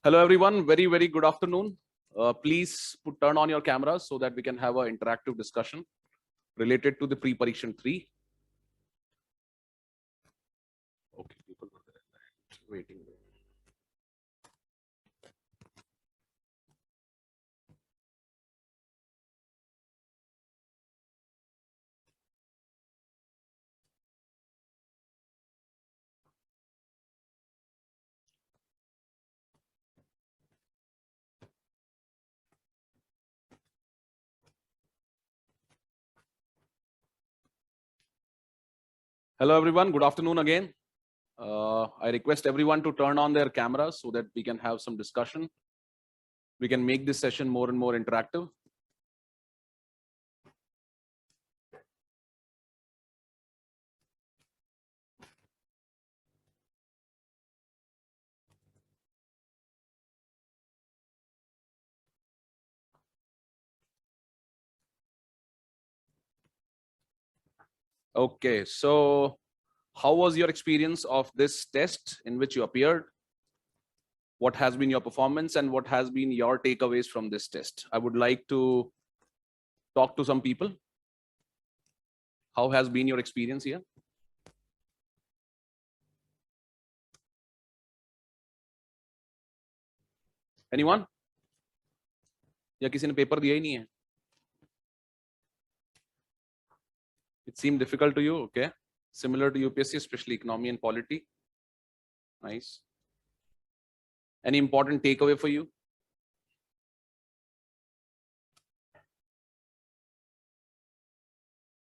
Hello everyone, very good afternoon. Please turn on your cameras so that we can have an interactive discussion related to the Pre-Pareekshan-3. Okay, people are waiting. Hello everyone, good afternoon again. I request everyone to turn on their cameras so that we can have some discussion. We can make this session more and more interactive. Okay, so how was your experience of this test in which you appeared? What has been your performance and what has been your takeaways from this test? I would like to talk to some people. How has been your experience here? Anyone? या किसी ने paper दिया ही नहीं है? It seemed difficult to you, okay? Similar to UPSC, especially economy and polity. Nice. Any important takeaway for you?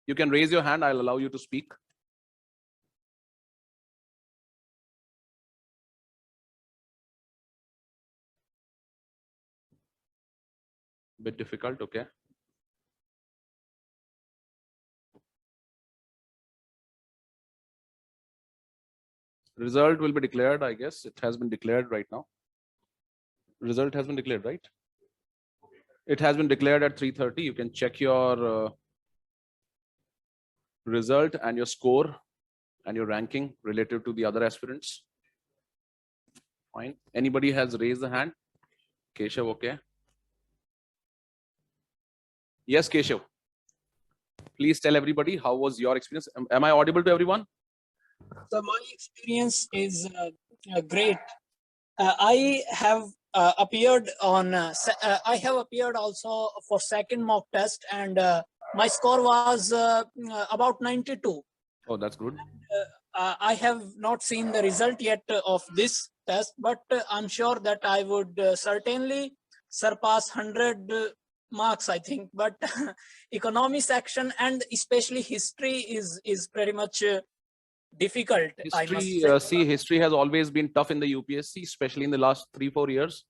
You can raise your hand. I'll allow you to speak. Bit difficult, okay? Result will be declared, I guess. It has been declared right now. Result has been declared, right? It has been declared at 3:30. You can check your result and your score and your ranking relative to the other aspirants. Fine. Anybody has raised the hand? Keshav, okay. Yes, Keshav. Please tell everybody how was your experience. Am I audible to everyone? So my experience is great. I have appeared on. I have appeared also for second mock test, and my score was about 92. Oh, that's good. I have not seen the result yet of this test, but I'm sure that I would certainly surpass 100 marks, I think. But economy section and especially history is pretty much difficult. History, history has always been tough in the UPSC, especially in the last 3-4 years.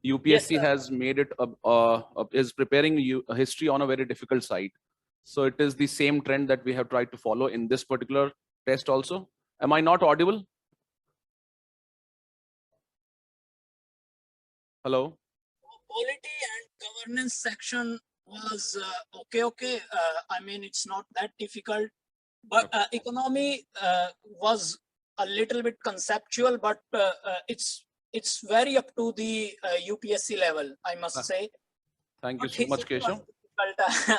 UPSC has made it is preparing history on a very difficult side. So it is the same trend that we have tried to follow in this particular test also. Am I not audible? Hello? Polity and governance section was okay. I mean, it's not that difficult, but economy was a little bit conceptual, but it's very up to the UPSC level, I must say. Thank you so much, Keshav.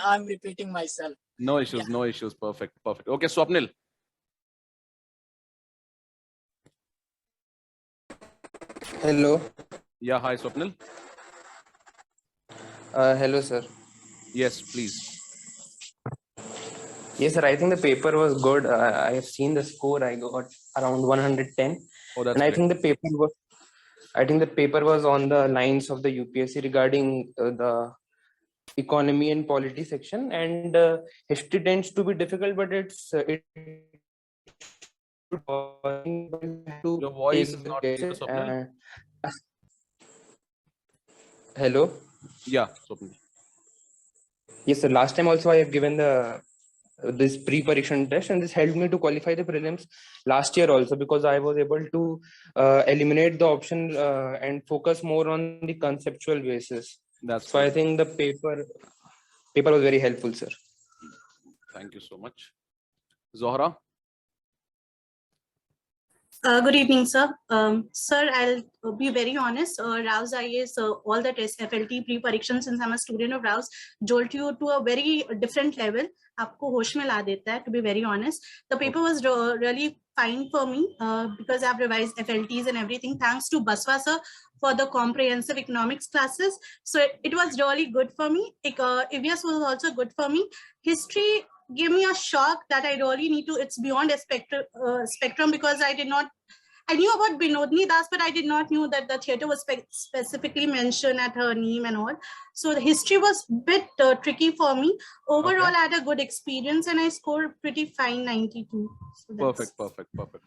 I'm repeating myself. No issues, no issues. Perfect. Okay, Swapnil. Hello. Yeah, hi, Swapnil. Hello, sir. Yes, please. Yes, sir. I think the paper was good. I have seen the score. I got around 110. Oh, that's and great. I think the paper was on the lines of the UPSC regarding the economy and polity section. And history tends to be difficult, but Your voice is not clear, Swapnil. Hello. Yeah, Swapnil. Yes, sir. Last time also I have given this pre-pareekshan test, and this helped me to qualify the prelims last year also, because I was able to eliminate the option and focus more on the conceptual basis. That's so good. I think the paper was very helpful, sir. Thank you so much. Zohra? Good evening, sir. Sir, I'll be very honest. RAU'S IAS, all the tests, FLT, pre-parikshan, since I'm a student of RAU'S, jolt you to a very different level. आपको होश में ला देता है, to be very honest. The paper was really fine for me because I've revised FLTs and everything. Thanks to Baswa sir for the comprehensive economics classes. So it was really good for me. EVS was also good for me. History gave me a shock that I really need to, it's beyond a spectrum because I knew about Binodni Das, but I did not know that the theatre was specifically mentioned at her name and all. So the history was a bit tricky for me. Overall, I had a good experience and I scored pretty fine, 92. So Perfect.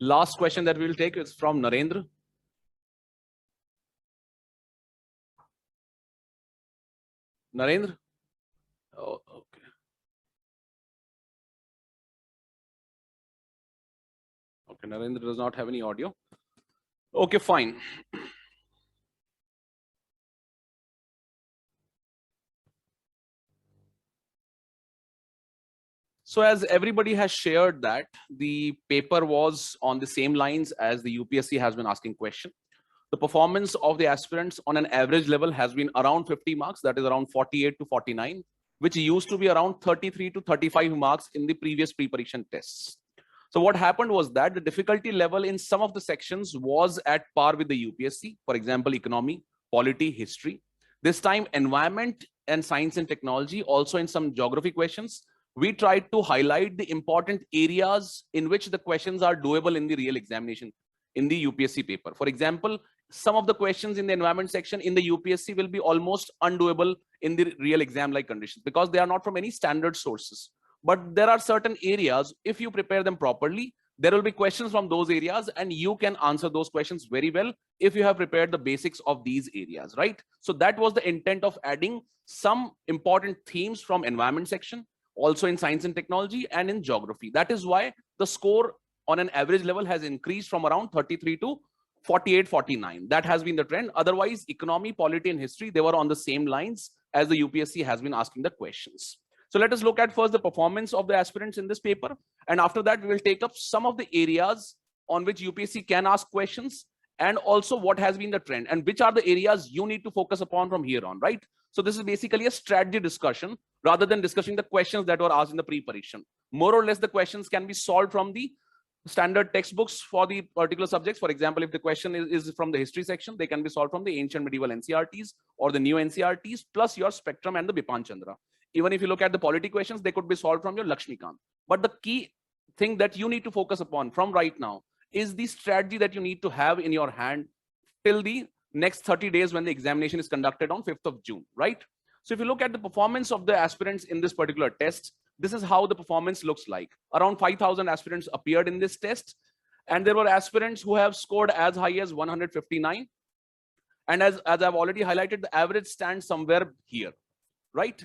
Last question that we will take is from Narendra. Narendra? Oh, okay. Okay, Narendra does not have any audio. Okay, fine. So as everybody has shared that the paper was on the same lines as the UPSC has been asking question. The performance of the aspirants on an average level has been around 50 marks, that is around 48 to 49, which used to be around 33 to 35 marks in the previous pre-parikshan tests. So what happened was that the difficulty level in some of the sections was at par with the UPSC, for example, economy, polity, history. This time, environment and science and technology, also in some geography questions, we tried to highlight the important areas in which the questions are doable in the real examination in the UPSC paper. For example, some of the questions in the environment section in the UPSC will be almost undoable in the real exam-like conditions because they are not from any standard sources. But there are certain areas, if you prepare them properly, there will be questions from those areas and you can answer those questions very well if you have prepared the basics of these areas, right? So that was the intent of adding some important themes from environment section, also in science and technology and in geography. That is why the score on an average level has increased from around 33 to 48, 49. That has been the trend. Otherwise, economy, polity, and history, they were on the same lines as the UPSC has been asking the questions. So let us look at first the performance of the aspirants in this paper. And after that, we will take up some of the areas on which UPSC can ask questions and also what has been the trend and which are the areas you need to focus upon from here on, right? So this is basically a strategy discussion rather than discussing the questions that were asked in the pre-parikshan. More or less, the questions can be solved from the standard textbooks for the particular subjects. For example, if the question is from the history section, they can be solved from the ancient medieval NCRTs or the new NCRTs plus your spectrum and the Bipan Chandra. Even if you look at the polity questions, they could be solved from your Lakshmikant. But the key thing that you need to focus upon from right now is the strategy that you need to have in your hand till the next 30 days when the examination is conducted on 5th of June, right? So if you look at the performance of the aspirants in this particular test, this is how the performance looks like. Around 5,000 aspirants appeared in this test. And there were aspirants who have scored as high as 159. And as I've already highlighted, the average stands somewhere here, right?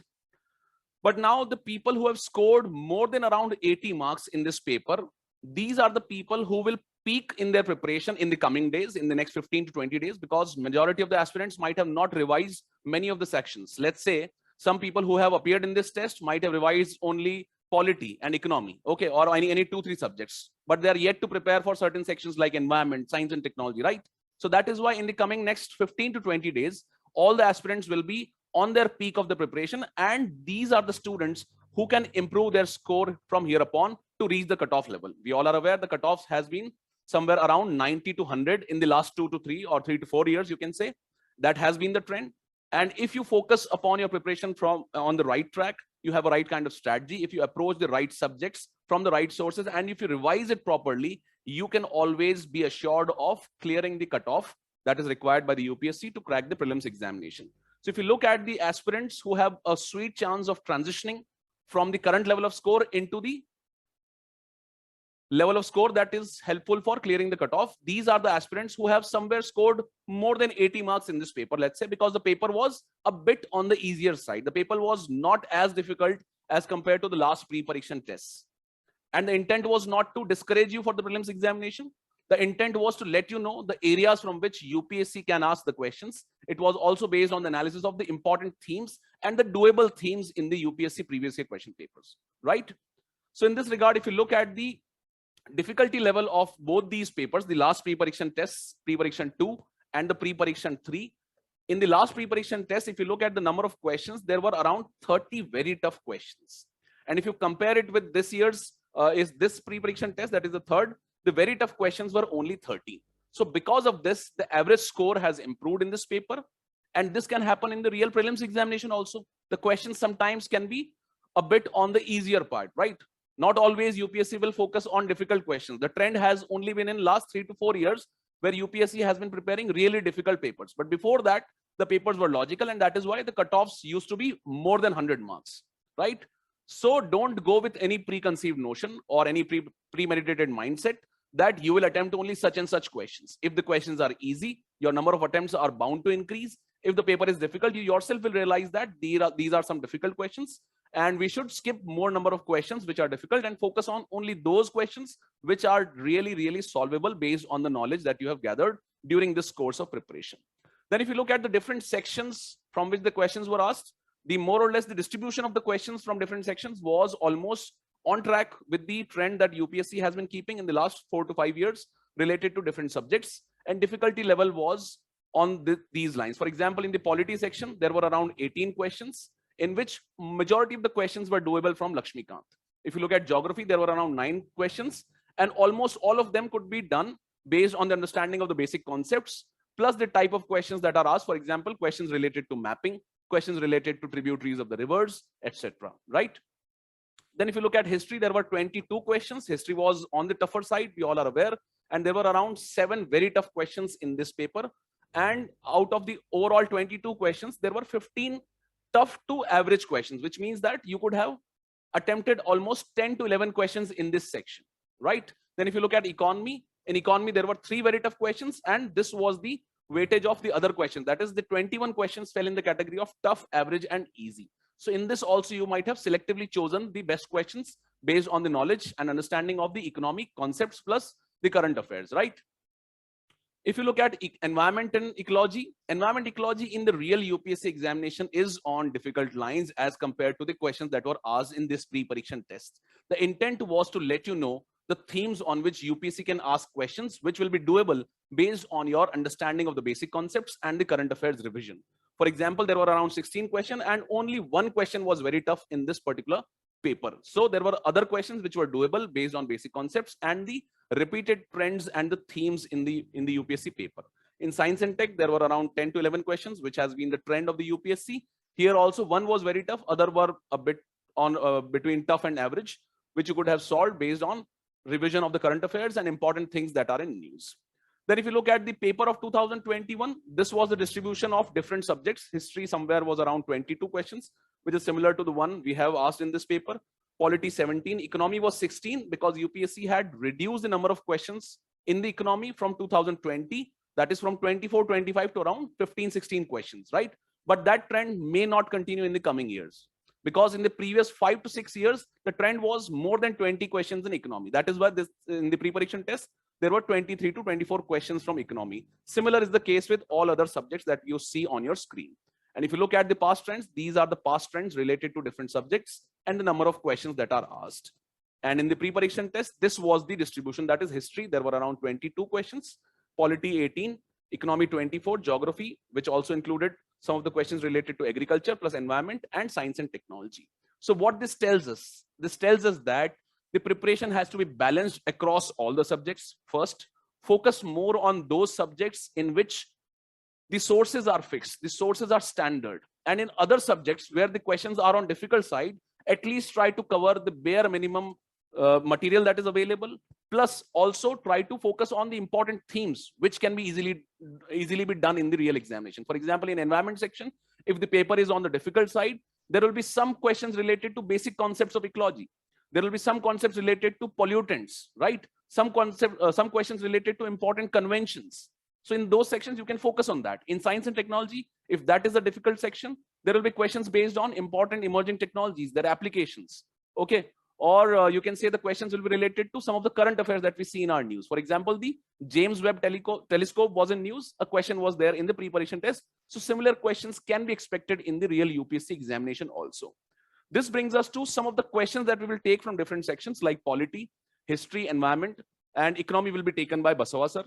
But now the people who have scored more than around 80 marks in this paper, these are the people who will peak in their preparation in the coming days, in the next 15 to 20 days, because majority of the aspirants might have not revised many of the sections. Let's say some people who have appeared in this test might have revised only polity and economy, okay, or any 2-3 subjects, but they are yet to prepare for certain sections like environment, science and technology, right? So that is why in the coming next 15 to 20 days, all the aspirants will be on their peak of the preparation, and these are the students who can improve their score from here upon to reach the cutoff level. We all are aware the cutoffs has been somewhere around 90 to 100 in the last 2 to 3 or 3 to 4 years, you can say. That has been the trend. And if you focus upon your preparation from on the right track, you have a right kind of strategy. If you approach the right subjects from the right sources, and if you revise it properly, you can always be assured of clearing the cutoff that is required by the UPSC to crack the prelims examination. So if you look at the aspirants who have a sweet chance of transitioning from the current level of score into the level of score that is helpful for clearing the cutoff, these are the aspirants who have somewhere scored more than 80 marks in this paper, let's say, because the paper was a bit on the easier side. The paper was not as difficult as compared to the last pre-parikshan tests. And the intent was not to discourage you for the prelims examination. The intent was to let you know the areas from which UPSC can ask the questions. It was also based on the analysis of the important themes and the doable themes in the UPSC previous year question papers, right? So in this regard, if you look at the difficulty level of both these papers, the last pre-parikshan tests, Pre-Pareekshan-2 and the Pre-Pareekshan-3. In the last Pre-Pareekshan test, if you look at the number of questions, there were around 30 very tough questions. And if you compare it with this year's, is this Pre-Pareekshan test, that is the third, the very tough questions were only 30. So because of this, the average score has improved in this paper. And this can happen in the real prelims examination also. The questions sometimes can be a bit on the easier part, right? Not always UPSC will focus on difficult questions. The trend has only been in last 3 to 4 years where UPSC has been preparing really difficult papers. But before that, the papers were logical, and that is why the cutoffs used to be more than 100 marks, right? So don't go with any preconceived notion or any premeditated mindset that you will attempt only such and such questions. If the questions are easy, your number of attempts are bound to increase. If the paper is difficult, you yourself will realize that these are some difficult questions, and we should skip more number of questions which are difficult and focus on only those questions which are really, really solvable based on the knowledge that you have gathered during this course of preparation. Then if you look at the different sections from which the questions were asked, the more or less the distribution of the questions from different sections was almost on track with the trend that UPSC has been keeping in the last 4 to 5 years related to different subjects, and difficulty level was on these lines. For example, in the polity section, there were around 18 questions, in which majority of the questions were doable from Lakshmikant. If you look at geography, there were around 9 questions, and almost all of them could be done based on the understanding of the basic concepts, plus the type of questions that are asked. For example, questions related to mapping, questions related to tributaries of the rivers, etc. Right? Then if you look at history, there were 22 questions. History was on the tougher side, we all are aware, and there were around 7 very tough questions in this paper. And out of the overall 22 questions, there were 15 tough to average questions, which means that you could have attempted almost 10 to 11 questions in this section, right? Then if you look at economy, in economy, there were 3 very tough questions, and this was the weightage of the other questions. That is, the 21 questions fell in the category of tough, average, and easy. So in this also, you might have selectively chosen the best questions based on the knowledge and understanding of the economic concepts plus the current affairs, right? If you look at environment and ecology in the real UPSC examination is on difficult lines as compared to the questions that were asked in this pre-parikshan test. The intent was to let you know the themes on which UPSC can ask questions, which will be doable based on your understanding of the basic concepts and the current affairs revision. For example, there were around 16 questions, and only 1 question was very tough in this particular paper. So there were other questions which were doable based on basic concepts and the repeated trends and the themes in the UPSC paper. In science and tech, there were around 10 to 11 questions, which has been the trend of the UPSC. Here also, 1 was very tough, other were a bit on between tough and average, which you could have solved based on revision of the current affairs and important things that are in news. Then if you look at the paper of 2021, this was the distribution of different subjects. History somewhere was around 22 questions, which is similar to the one we have asked in this paper. Polity 17, economy was 16 because UPSC had reduced the number of questions in the economy from 2020, that is from 24-25 to around 15-16 questions, right? But that trend may not continue in the coming years, because in the previous 5 to 6 years, the trend was more than 20 questions in economy. That is why this in the pre-parikshan test, there were 23 to 24 questions from economy. Similar is the case with all other subjects that you see on your screen. And if you look at the past trends, these are the past trends related to different subjects and the number of questions that are asked. And in the pre-parikshan test, this was the distribution. That is history. There were around 22 questions, polity 18, economy 24, geography, which also included some of the questions related to agriculture plus environment, and science and technology. So what this tells us? This tells us that the preparation has to be balanced across all the subjects. First, focus more on those subjects in which the sources are fixed, the sources are standard. And in other subjects where the questions are on difficult side, at least try to cover the bare minimum material that is available, plus also try to focus on the important themes which can be easily be done in the real examination. For example, in environment section, if the paper is on the difficult side, there will be some questions related to basic concepts of ecology. There will be some concepts related to pollutants, right? Some questions related to important conventions. So in those sections, you can focus on that. In science and technology, if that is a difficult section, there will be questions based on important emerging technologies, their applications, okay? Or you can say the questions will be related to some of the current affairs that we see in our news. For example, the James Webb telescope was in news. A question was there in the pre-parikshan test. So similar questions can be expected in the real UPSC examination also. This brings us to some of the questions that we will take from different sections like polity, history, environment, and economy will be taken by Basawa sir.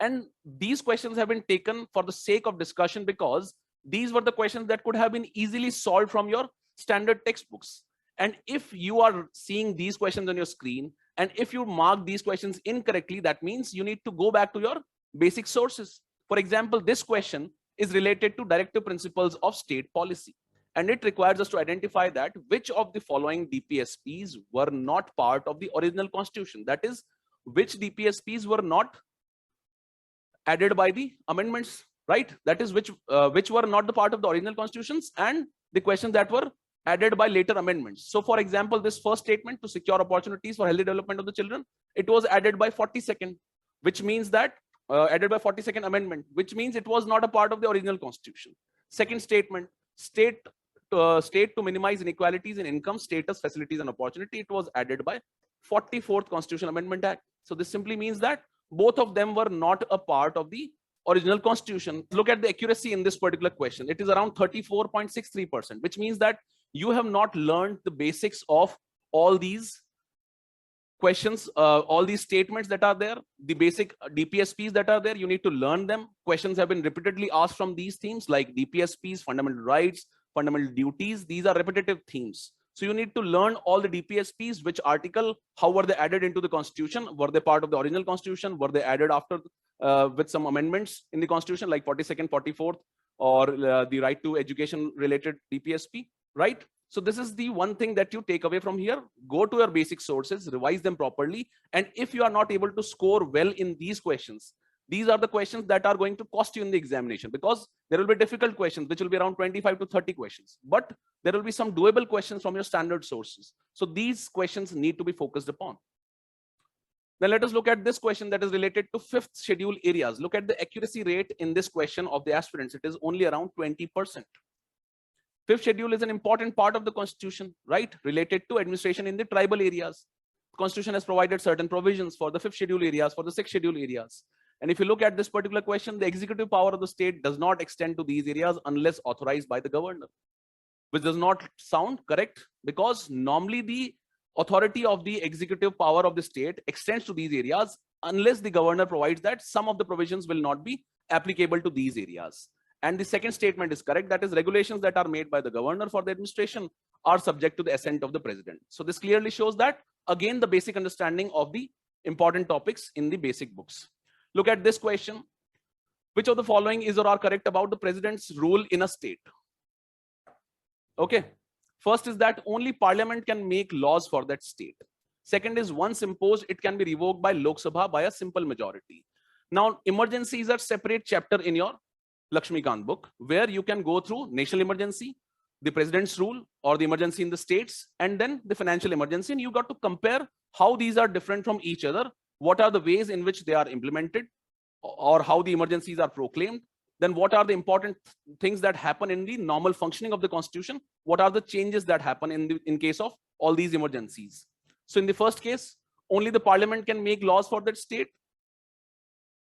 And these questions have been taken for the sake of discussion because these were the questions that could have been easily solved from your standard textbooks. And if you are seeing these questions on your screen, and if you mark these questions incorrectly, that means you need to go back to your basic sources. For example, this question is related to directive principles of state policy. And it requires us to identify that which of the following DPSPs were not part of the original constitution. That is, which DPSPs were not added by the amendments, right? That is, which were not the part of the original constitutions, and the questions that were added by later amendments. So for example, this first statement, to secure opportunities for healthy development of the children, it was added by 42nd, which means that added by 42nd amendment, which means it was not a part of the original constitution. Second statement, state to minimize inequalities in income, status, facilities, and opportunity, it was added by 44th Constitutional Amendment Act. So this simply means that both of them were not a part of the original constitution. Look at the accuracy in this particular question. It is around 34.63%, which means that you have not learned the basics of all these questions, all these statements that are there, the basic DPSPs that are there. You need to learn them. Questions have been repeatedly asked from these themes like DPSPs, fundamental rights, fundamental duties. These are repetitive themes. So you need to learn all the DPSPs, which article, how were they added into the constitution? Were they part of the original constitution? Were they added after with some amendments in the constitution like 42nd, 44th, or the right to education related DPSP, right? So this is the one thing that you take away from here. Go to your basic sources, revise them properly. And if you are not able to score well in these questions, these are the questions that are going to cost you in the examination, because there will be difficult questions, which will be around 25 to 30 questions. But there will be some doable questions from your standard sources. So these questions need to be focused upon. Then let us look at this question that is related to fifth schedule areas. Look at the accuracy rate in this question of the aspirants. It is only around 20%. Fifth schedule is an important part of the constitution, right? Related to administration in the tribal areas. The constitution has provided certain provisions for the fifth schedule areas, for the sixth schedule areas. And if you look at this particular question, the executive power of the state does not extend to these areas unless authorized by the governor, which does not sound correct, because normally the authority of the executive power of the state extends to these areas unless the governor provides that some of the provisions will not be applicable to these areas. And the second statement is correct, that is, regulations that are made by the governor for the administration are subject to the assent of the president. So this clearly shows that, again, the basic understanding of the important topics in the basic books. Look at this question. Which of the following is or are correct about the president's rule in a state? Okay. First is that only parliament can make laws for that state. Second is, once imposed, it can be revoked by Lok Sabha by a simple majority. Now, emergencies are separate chapter in your Lakshmikant book, where you can go through national emergency, the president's rule, or the emergency in the states, and then the financial emergency. And you got to compare how these are different from each other. What are the ways in which they are implemented, or how the emergencies are proclaimed? Then what are the important things that happen in the normal functioning of the constitution? What are the changes that happen in case of all these emergencies? So in the first case, only the parliament can make laws for that state.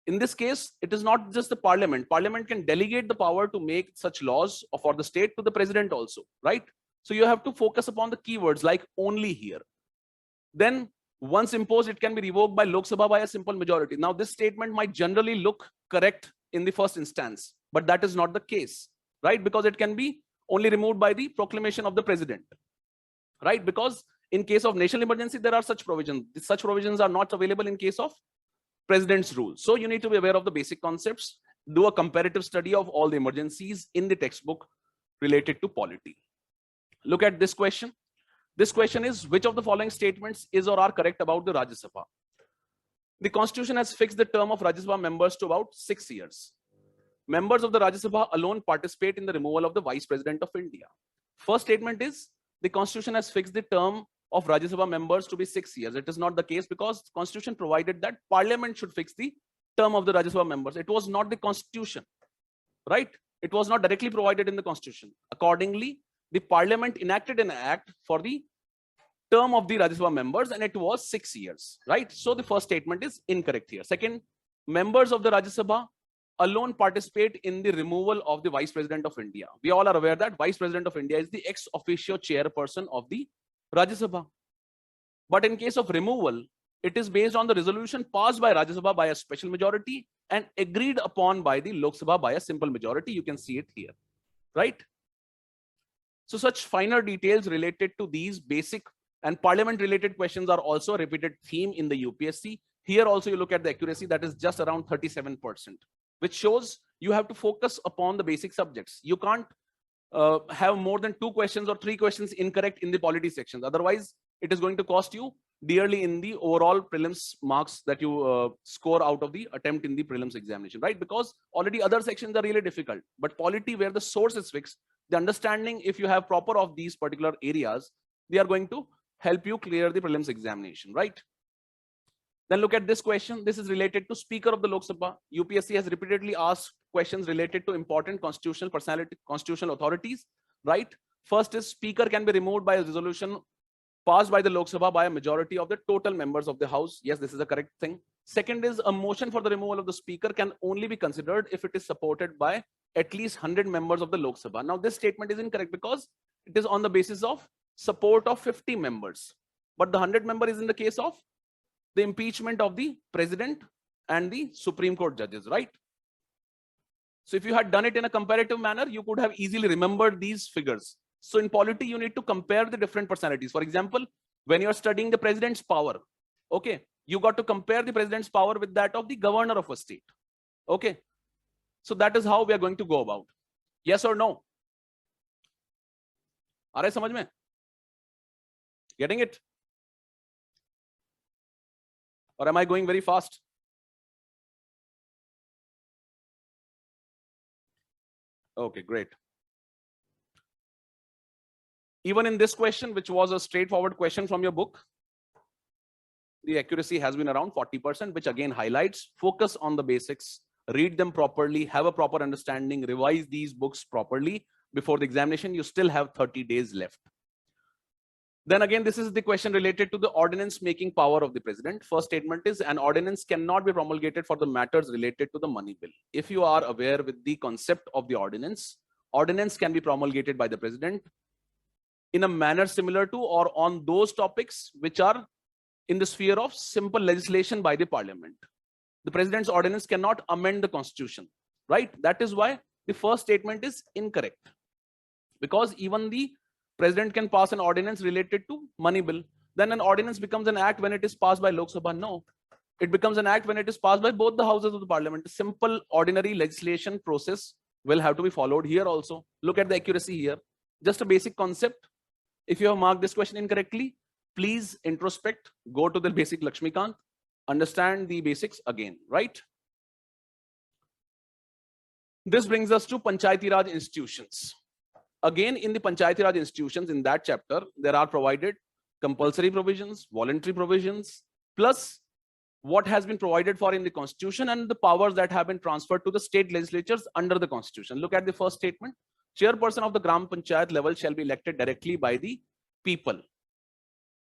In this case, it is not just the parliament. Parliament can delegate the power to make such laws for the state to the president also, right? So you have to focus upon the keywords like only here. Then once imposed, it can be revoked by Lok Sabha by a simple majority. Now, this statement might generally look correct in the first instance, but that is not the case, right? Because it can be only removed by the proclamation of the president, right? Because in case of national emergency, there are such provisions. Such provisions are not available in case of president's rule. So you need to be aware of the basic concepts. Do a comparative study of all the emergencies in the textbook related to polity. Look at this question. This question is, which of the following statements is or are correct about the Rajya Sabha? The constitution has fixed the term of Rajya Sabha members to about 6 years. Members of the Rajya Sabha alone participate in the removal of the Vice President of India. First statement is, the constitution has fixed the term of Rajya Sabha members to be 6 years. It is not the case, because the constitution provided that parliament should fix the term of the Rajya Sabha members. It was not the constitution, right? It was not directly provided in the constitution. Accordingly, the parliament enacted an act for the term of the Rajya Sabha members, and it was 6 years, right? So the first statement is incorrect here. Second, members of the Rajya Sabha alone participate in the removal of the Vice President of India. We all are aware that Vice President of India is the ex officio chairperson of the Rajya Sabha. But in case of removal, it is based on the resolution passed by Rajya Sabha by a special majority and agreed upon by the Lok Sabha by a simple majority. You can see it here, right? So such finer details related to these basic and parliament related questions are also a repeated theme in the UPSC. Here also you look at the accuracy, that is just around 37%, which shows you have to focus upon the basic subjects. You can't have more than 2 questions or 3 questions incorrect in the polity sections. Otherwise, it is going to cost you dearly in the overall prelims marks that you score out of the attempt in the prelims examination, right? Because already other sections are really difficult, but polity, where the source is fixed, the understanding, if you have proper of these particular areas, they are going to help you clear the prelims examination, right? Then look at this question. This is related to Speaker of the Lok Sabha. UPSC has repeatedly asked questions related to important constitutional authorities, right? First is Speaker can be removed by a resolution passed by the Lok Sabha by a majority of the total members of the House. Yes, this is the correct thing. Second is a motion for the removal of the Speaker can only be considered if it is supported by at least 100 members of the Lok Sabha. Now, this statement is incorrect because it is on the basis of support of 50 members. But the 100 member is in the case of the impeachment of the president and the Supreme Court judges, right? So if you had done it in a comparative manner, you could have easily remembered these figures. So in polity, you need to compare the different personalities. For example, when you're studying the president's power, okay, you got to compare the president's power with that of the governor of a state. Okay. So that is how we are going to go about. Yes or no? Are you samajh mein? Getting it? Or am I going very fast? Okay, great. Even in this question, which was a straightforward question from your book, the accuracy has been around 40%, which again highlights focus on the basics, read them properly, have a proper understanding, revise these books properly before the examination. You still have 30 days left. Then again, this is the question related to the ordinance making power of the president. First statement is an ordinance cannot be promulgated for the matters related to the money bill. If you are aware with the concept of the ordinance can be promulgated by the president in a manner similar to or on those topics which are in the sphere of simple legislation by the parliament. The president's ordinance cannot amend the constitution, right? That is why the first statement is incorrect, because even the president can pass an ordinance related to money bill. Then an ordinance becomes an act when it is passed by Lok Sabha. No, it becomes an act when it is passed by both the houses of the parliament. A simple ordinary legislation process will have to be followed here also. Look at the accuracy here. Just a basic concept. If you have marked this question incorrectly, please introspect, go to the basic Lakshmikant, understand the basics again, right? This brings us to Panchayati Raj institutions. Again, in the Panchayati Raj institutions, in that chapter, there are provided compulsory provisions, voluntary provisions, plus what has been provided for in the constitution and the powers that have been transferred to the state legislatures under the constitution. Look at the first statement. Chairperson of the Gram Panchayat level shall be elected directly by the people.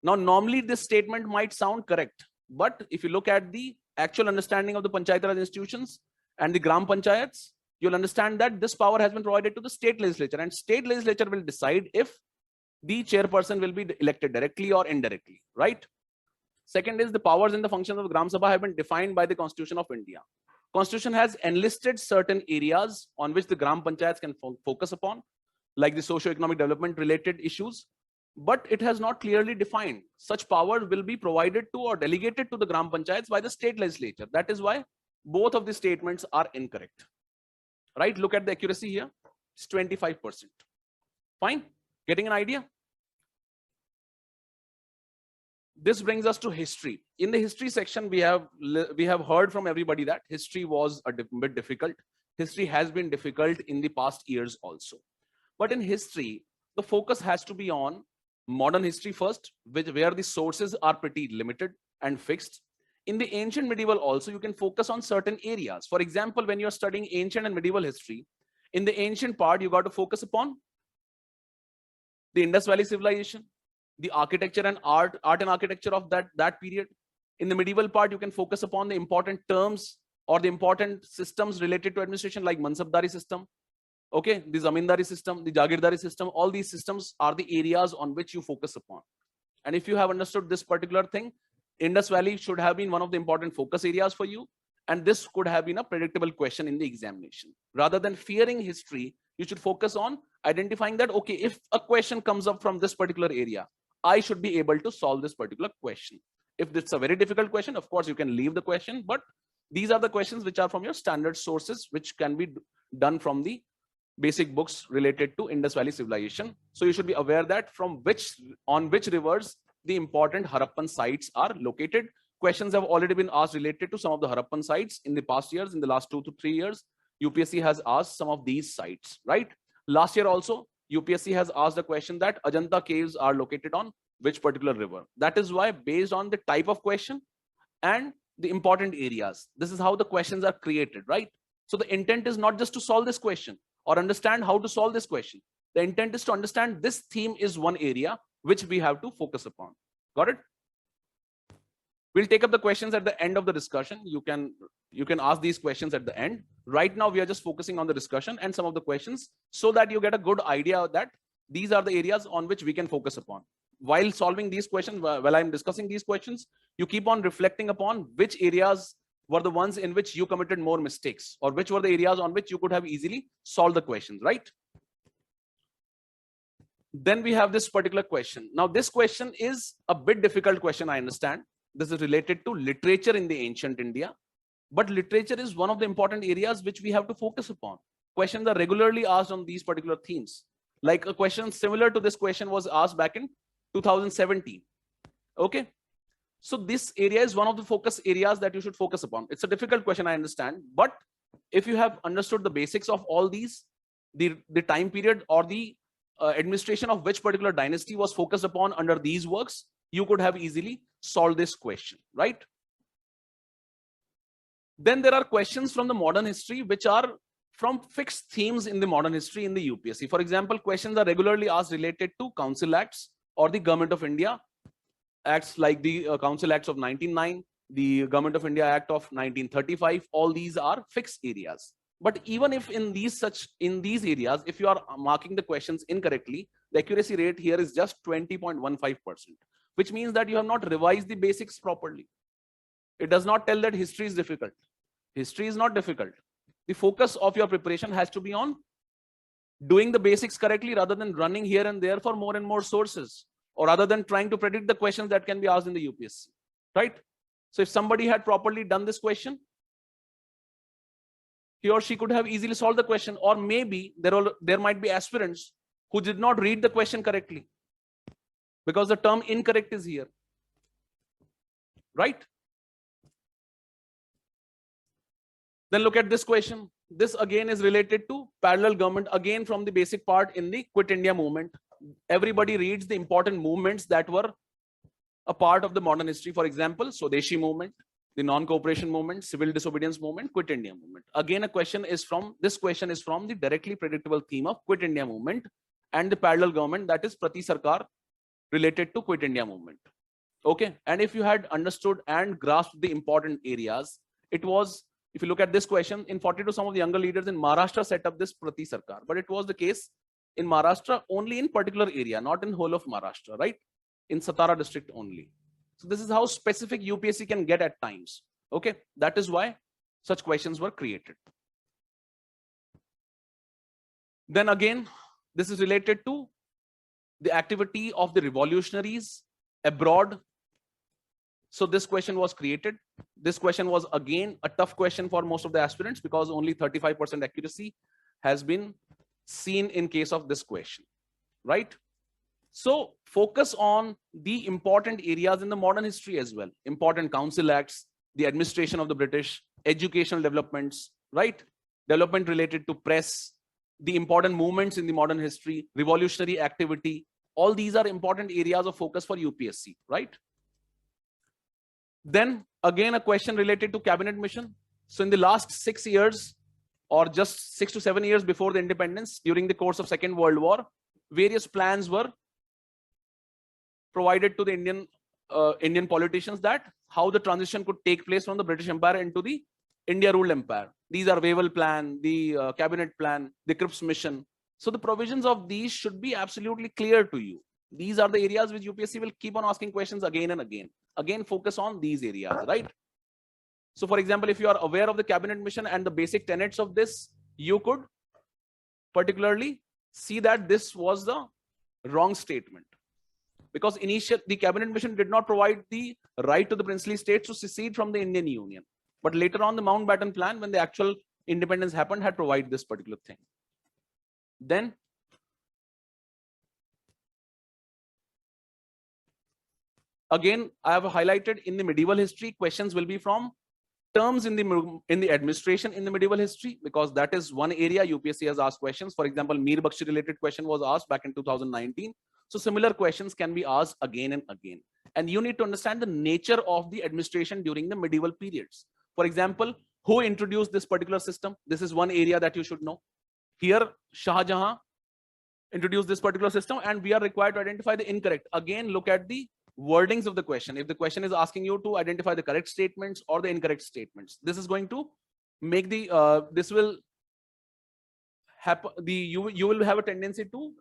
Now, normally this statement might sound correct, but if you look at the actual understanding of the Panchayati Raj institutions and the Gram Panchayats, you'll understand that this power has been provided to the state legislature, and state legislature will decide if the chairperson will be elected directly or indirectly, right? Second is the powers and the functions of the Gram Sabha have been defined by the Constitution of India. Constitution has enlisted certain areas on which the Gram Panchayats can focus upon, like the socio-economic development related issues, but it has not clearly defined. Such power will be provided to or delegated to the Gram Panchayats by the state legislature. That is why both of the statements are incorrect. Right? Look at the accuracy here. It's 25%. Fine. Getting an idea? This brings us to history. In the history section, we have heard from everybody that history was a bit difficult. History has been difficult in the past years also. But in history, the focus has to be on modern history first, where the sources are pretty limited and fixed. In the ancient medieval also, you can focus on certain areas. For example, when you're studying ancient and medieval history, in the ancient part, you got to focus upon the Indus Valley civilization, the architecture and art and architecture of that period. In the medieval part, you can focus upon the important terms or the important systems related to administration, like Mansabdari system, okay, the Zamindari system, the Jagirdari system. All these systems are the areas on which you focus upon. And if you have understood this particular thing, Indus Valley should have been one of the important focus areas for you. And this could have been a predictable question in the examination. Rather than fearing history, you should focus on identifying that, okay, if a question comes up from this particular area, I should be able to solve this particular question. If it's a very difficult question, of course, you can leave the question, but these are the questions which are from your standard sources, which can be done from the basic books related to Indus Valley civilization. So you should be aware that on which rivers the important Harappan sites are located. Questions have already been asked related to some of the Harappan sites in the past years. In the last 2 to 3 years, UPSC has asked some of these sites, right? Last year also, UPSC has asked the question that Ajanta caves are located on which particular river. That is why, based on the type of question and the important areas, this is how the questions are created, right? So the intent is not just to solve this question or understand how to solve this question. The intent is to understand this theme is one area which we have to focus upon. Got it? We'll take up the questions at the end of the discussion. You can ask these questions at the end. Right now, we are just focusing on the discussion and some of the questions so that you get a good idea that these are the areas on which we can focus upon. While solving these questions, while I'm discussing these questions, you keep on reflecting upon which areas were the ones in which you committed more mistakes, or which were the areas on which you could have easily solved the questions, right? Then we have this particular question. Now, this question is a bit difficult question, I understand. This is related to literature in the ancient India, but literature is one of the important areas which we have to focus upon. Questions are regularly asked on these particular themes. Like a question similar to this question was asked back in 2017. Okay. So this area is one of the focus areas that you should focus upon. It's a difficult question, I understand, but if you have understood the basics of all these, the time period or the administration of which particular dynasty was focused upon under these works, you could have easily solved this question, right? Then there are questions from the modern history which are from fixed themes in the modern history in the UPSC. For example, questions are regularly asked related to council acts or the Government of India acts, like the Council Acts of 1909, the Government of India Act of 1935. All these are fixed areas. But even if in these areas, if you are marking the questions incorrectly, the accuracy rate here is just 20.15%, which means that you have not revised the basics properly. It does not tell that history is difficult. History is not difficult. The focus of your preparation has to be on doing the basics correctly rather than running here and there for more and more sources, or rather than trying to predict the questions that can be asked in the UPSC, right? So if somebody had properly done this question, he or she could have easily solved the question. Or maybe there might be aspirants who did not read the question correctly because the term incorrect is here, right? Then look at this question. This again is related to parallel government, again from the basic part in the Quit India movement. Everybody reads the important movements that were a part of the modern history. For example, Swadeshi movement, the non-cooperation movement, civil disobedience movement, Quit India movement. Again, this question is from the directly predictable theme of Quit India movement and the parallel government, that is Prati Sarkar, related to Quit India movement. Okay, and if you had understood and grasped the important areas, it was, if you look at this question, in 42, some of the younger leaders in Maharashtra set up this Prati Sarkar, but it was the case in Maharashtra only in particular area, not in whole of Maharashtra, right? In Satara district only. So this is how specific UPSC can get at times. Okay, that is why such questions were created. Then again, this is related to the activity of the revolutionaries abroad. So this question was created. This question was again a tough question for most of the aspirants because only 35% accuracy has been seen in case of this question, right? So focus on the important areas in the modern history as well. Important council acts, the administration of the British, educational developments, right? Development related to press, the important movements in the modern history, revolutionary activity. All these are important areas of focus for UPSC, right? Then again, a question related to cabinet mission. So in the last 6 years, or just 6 to 7 years before the independence, during the course of Second World War, various plans were provided to the Indian politicians that how the transition could take place from the British Empire into the India ruled empire. These are Wavell plan, the cabinet plan, the Cripps mission. So the provisions of these should be absolutely clear to you. These are the areas which UPSC will keep on asking questions again and again. Again, focus on these areas, right? So for example, if you are aware of the cabinet mission and the basic tenets of this, you could particularly see that this was the wrong statement. Because the cabinet mission did not provide the right to the princely states to secede from the Indian Union. But later on, the Mountbatten Plan, when the actual independence happened, had provided this particular thing. Then again, I have highlighted in the medieval history, questions will be from terms in the administration in the medieval history, because that is one area UPSC has asked questions. For example, Mir Bakshi related question was asked back in 2019. So similar questions can be asked again and again. And you need to understand the nature of the administration during the medieval periods. For example, who introduced this particular system? This is one area that you should know. Here, Shah Jahan introduced this particular system, and we are required to identify the incorrect. Again, look at the wordings of the question. If the question is asking you to identify the correct statements or the incorrect statements, this is going to make the this will happen. You will have a tendency to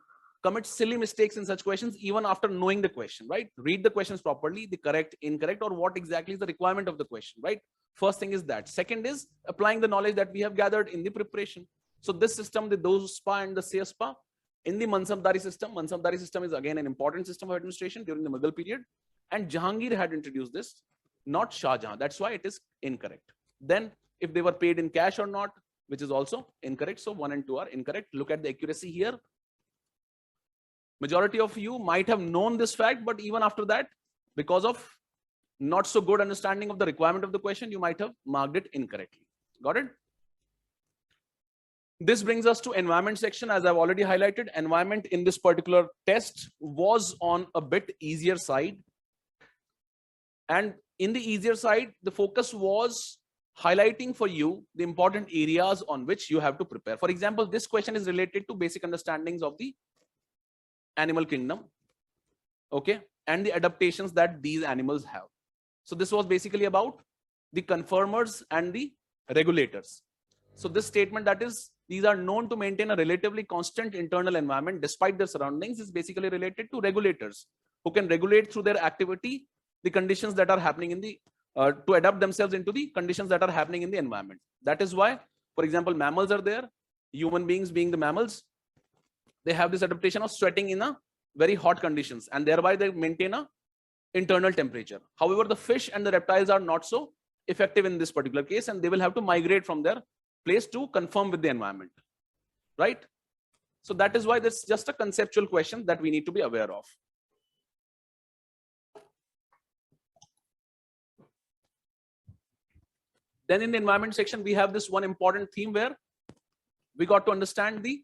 commit silly mistakes in such questions even after knowing the question, right? Read the questions properly, the correct, incorrect, or what exactly is the requirement of the question, right? First thing is that. Second is applying the knowledge that we have gathered in the preparation. So this system, the DOSPA and the CSPA, in the Mansabdari system is again an important system of administration during the Mughal period, and Jahangir had introduced this, not Shah Jahan. That's why it is incorrect. Then if they were paid in cash or not, which is also incorrect. So 1 and 2 are incorrect. Look at the accuracy here. Majority of you might have known this fact, but even after that, because of not so good understanding of the requirement of the question, you might have marked it incorrectly. Got it? This brings us to environment section. As I've already highlighted, environment in this particular test was on a bit easier side. And in the easier side, the focus was highlighting for you the important areas on which you have to prepare. For example, this question is related to basic understandings of the animal kingdom, okay, and the adaptations that these animals have. So this was basically about the conformers and the regulators. So this statement, that is, these are known to maintain a relatively constant internal environment despite their surroundings, is basically related to regulators who can regulate through their activity the conditions that are happening in the to adapt themselves into the conditions that are happening in the environment. That is why, for example, mammals are there. Human beings being the mammals, they have this adaptation of sweating in a very hot conditions, and thereby they maintain a internal temperature. However, the fish and the reptiles are not so effective in this particular case, and they will have to migrate from their place to conform with the environment, right? So that is why this is just a conceptual question that we need to be aware of. Then in the environment section, we have this one important theme where we got to understand the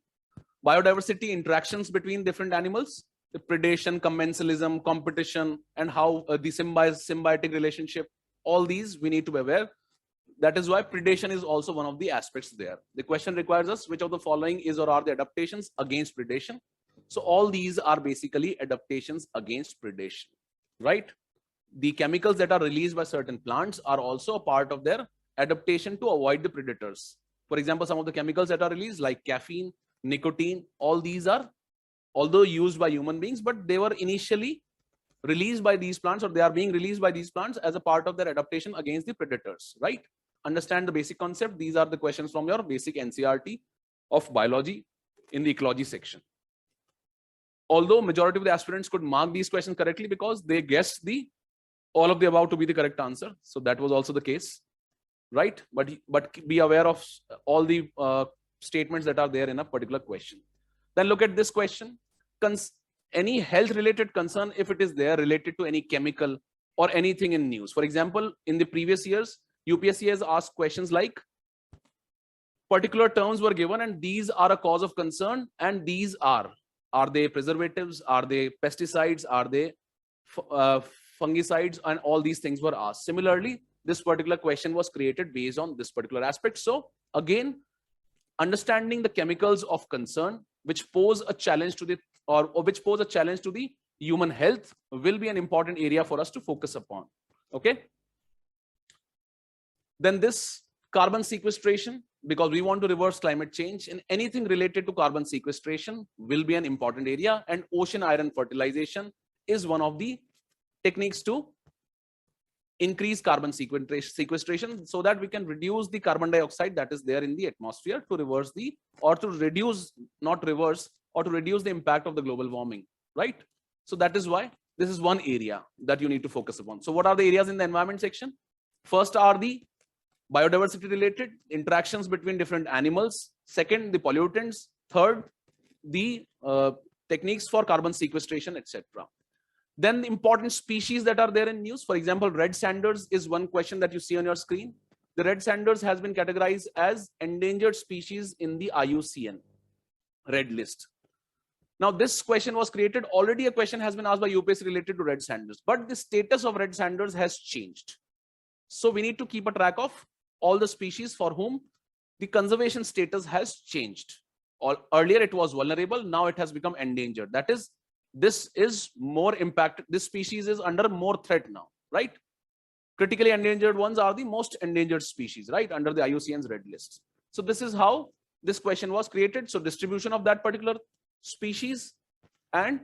biodiversity interactions between different animals, the predation, commensalism, competition, and how the symbiotic relationship, all these we need to be aware. That is why predation is also one of the aspects there. The question requires us, which of the following is or are the adaptations against predation? So all these are basically adaptations against predation, right? The chemicals that are released by certain plants are also a part of their adaptation to avoid the predators. For example, some of the chemicals that are released like caffeine, nicotine, all these are, although used by human beings, but they were initially released by these plants, or they are being released by these plants as a part of their adaptation against the predators, right? Understand the basic concept. These are the questions from your basic NCERT of biology in the ecology section. Although majority of the aspirants could mark these questions correctly because they guessed the all of the above to be the correct answer. So that was also the case, right? But be aware of all the statements that are there in a particular question. Then look at this question. Any health related concern, if it is there related to any chemical or anything in news. For example, in the previous years, UPSC has asked questions like particular terms were given and these are a cause of concern, and these are they preservatives, are they pesticides, are they fungicides, and all these things were asked. Similarly, this particular question was created based on this particular aspect. So again, understanding the chemicals of concern which pose a challenge to the which pose a challenge to the human health will be an important area for us to focus upon. Okay. Then this carbon sequestration, because we want to reverse climate change, and anything related to carbon sequestration will be an important area, and ocean iron fertilization is one of the techniques to increase carbon sequestration so that we can reduce the carbon dioxide that is there in the atmosphere to reverse the, or to reduce, not reverse, or to reduce the impact of the global warming, right? So that is why this is one area that you need to focus upon. So what are the areas in the environment section? First are the biodiversity related interactions between different animals. Second, the pollutants. Third, the techniques for carbon sequestration, etc. Then the important species that are there in news. For example, red sanders is one question that you see on your screen. The red sanders has been categorized as endangered species in the IUCN red list. Now this question was created, already a question has been asked by UPSC related to red sanders, but the status of red sanders has changed. So we need to keep a track of all the species for whom the conservation status has changed. Earlier it was vulnerable, now it has become endangered. That is, this is more impacted, this species is under more threat now, right? Critically endangered ones are the most endangered species, right, under the IUCN's red list. So this is how this question was created. So distribution of that particular species and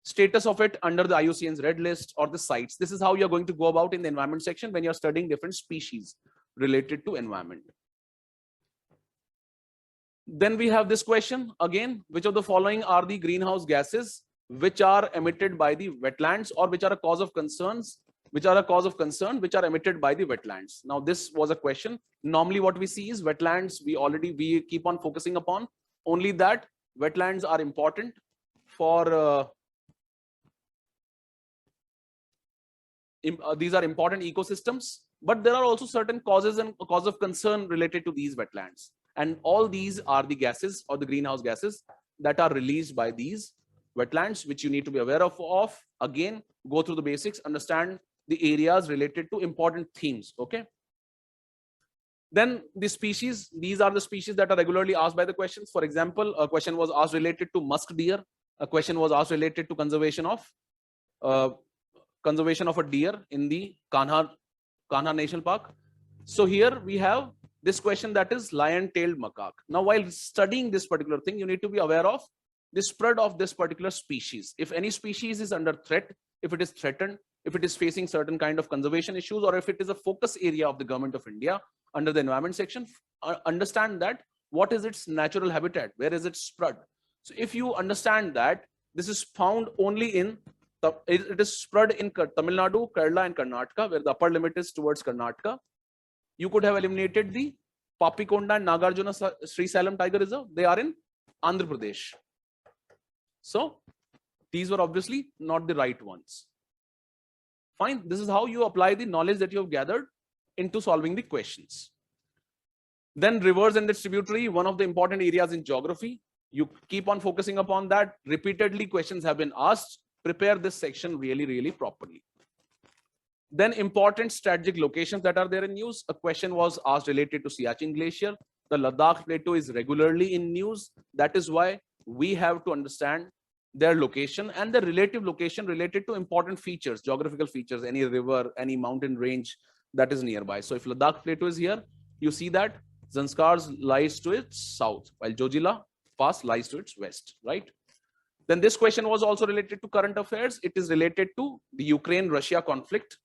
status of it under the IUCN's red list or the sites. This is how you're going to go about in the environment section when you're studying different species related to environment. Then we have this question again, which of the following are the greenhouse gases which are emitted by the wetlands, or which are a cause of concerns, which are emitted by the wetlands? Now this was a question. Normally what we see is wetlands, we keep on focusing upon only that wetlands are important for these are important ecosystems, but there are also certain causes and cause of concern related to these wetlands, and all these are the gases or the greenhouse gases that are released by these wetlands, which you need to be aware of. Again, go through the basics, understand the areas related to important themes. Okay. Then the species, these are the species that are regularly asked by the questions. For example, a question was asked related to musk deer. A question was asked related to conservation of a deer in the Kanha National Park. So here we have this question, that is lion-tailed macaque. Now, while studying this particular thing, you need to be aware of the spread of this particular species. If any species is under threat, if it is threatened, if it is facing certain kind of conservation issues, or if it is a focus area of the government of India under the environment section, understand that what is its natural habitat, where is it spread. So if you understand that this is found only in, it is spread in Tamil Nadu, Kerala and Karnataka, where the upper limit is towards Karnataka, you could have eliminated the Papikonda and Nagarjuna Sri Salem Tiger Reserve. They are in Andhra Pradesh. So these were obviously not the right ones. Fine. This is how you apply the knowledge that you have gathered into solving the questions. Then rivers and its tributary, one of the important areas in geography. You keep on focusing upon that. Repeatedly questions have been asked. Prepare this section really properly. Then important strategic locations that are there in news. A question was asked related to Siachen Glacier. The Ladakh Plateau is regularly in news. That is why we have to understand their location and the relative location related to important features, geographical features, any river, any mountain range that is nearby. So if Ladakh Plateau is here, you see that Zanskar lies to its south, while Jojila Pass lies to its west, right? Then this question was also related to current affairs. It is related to the Ukraine-Russia conflict.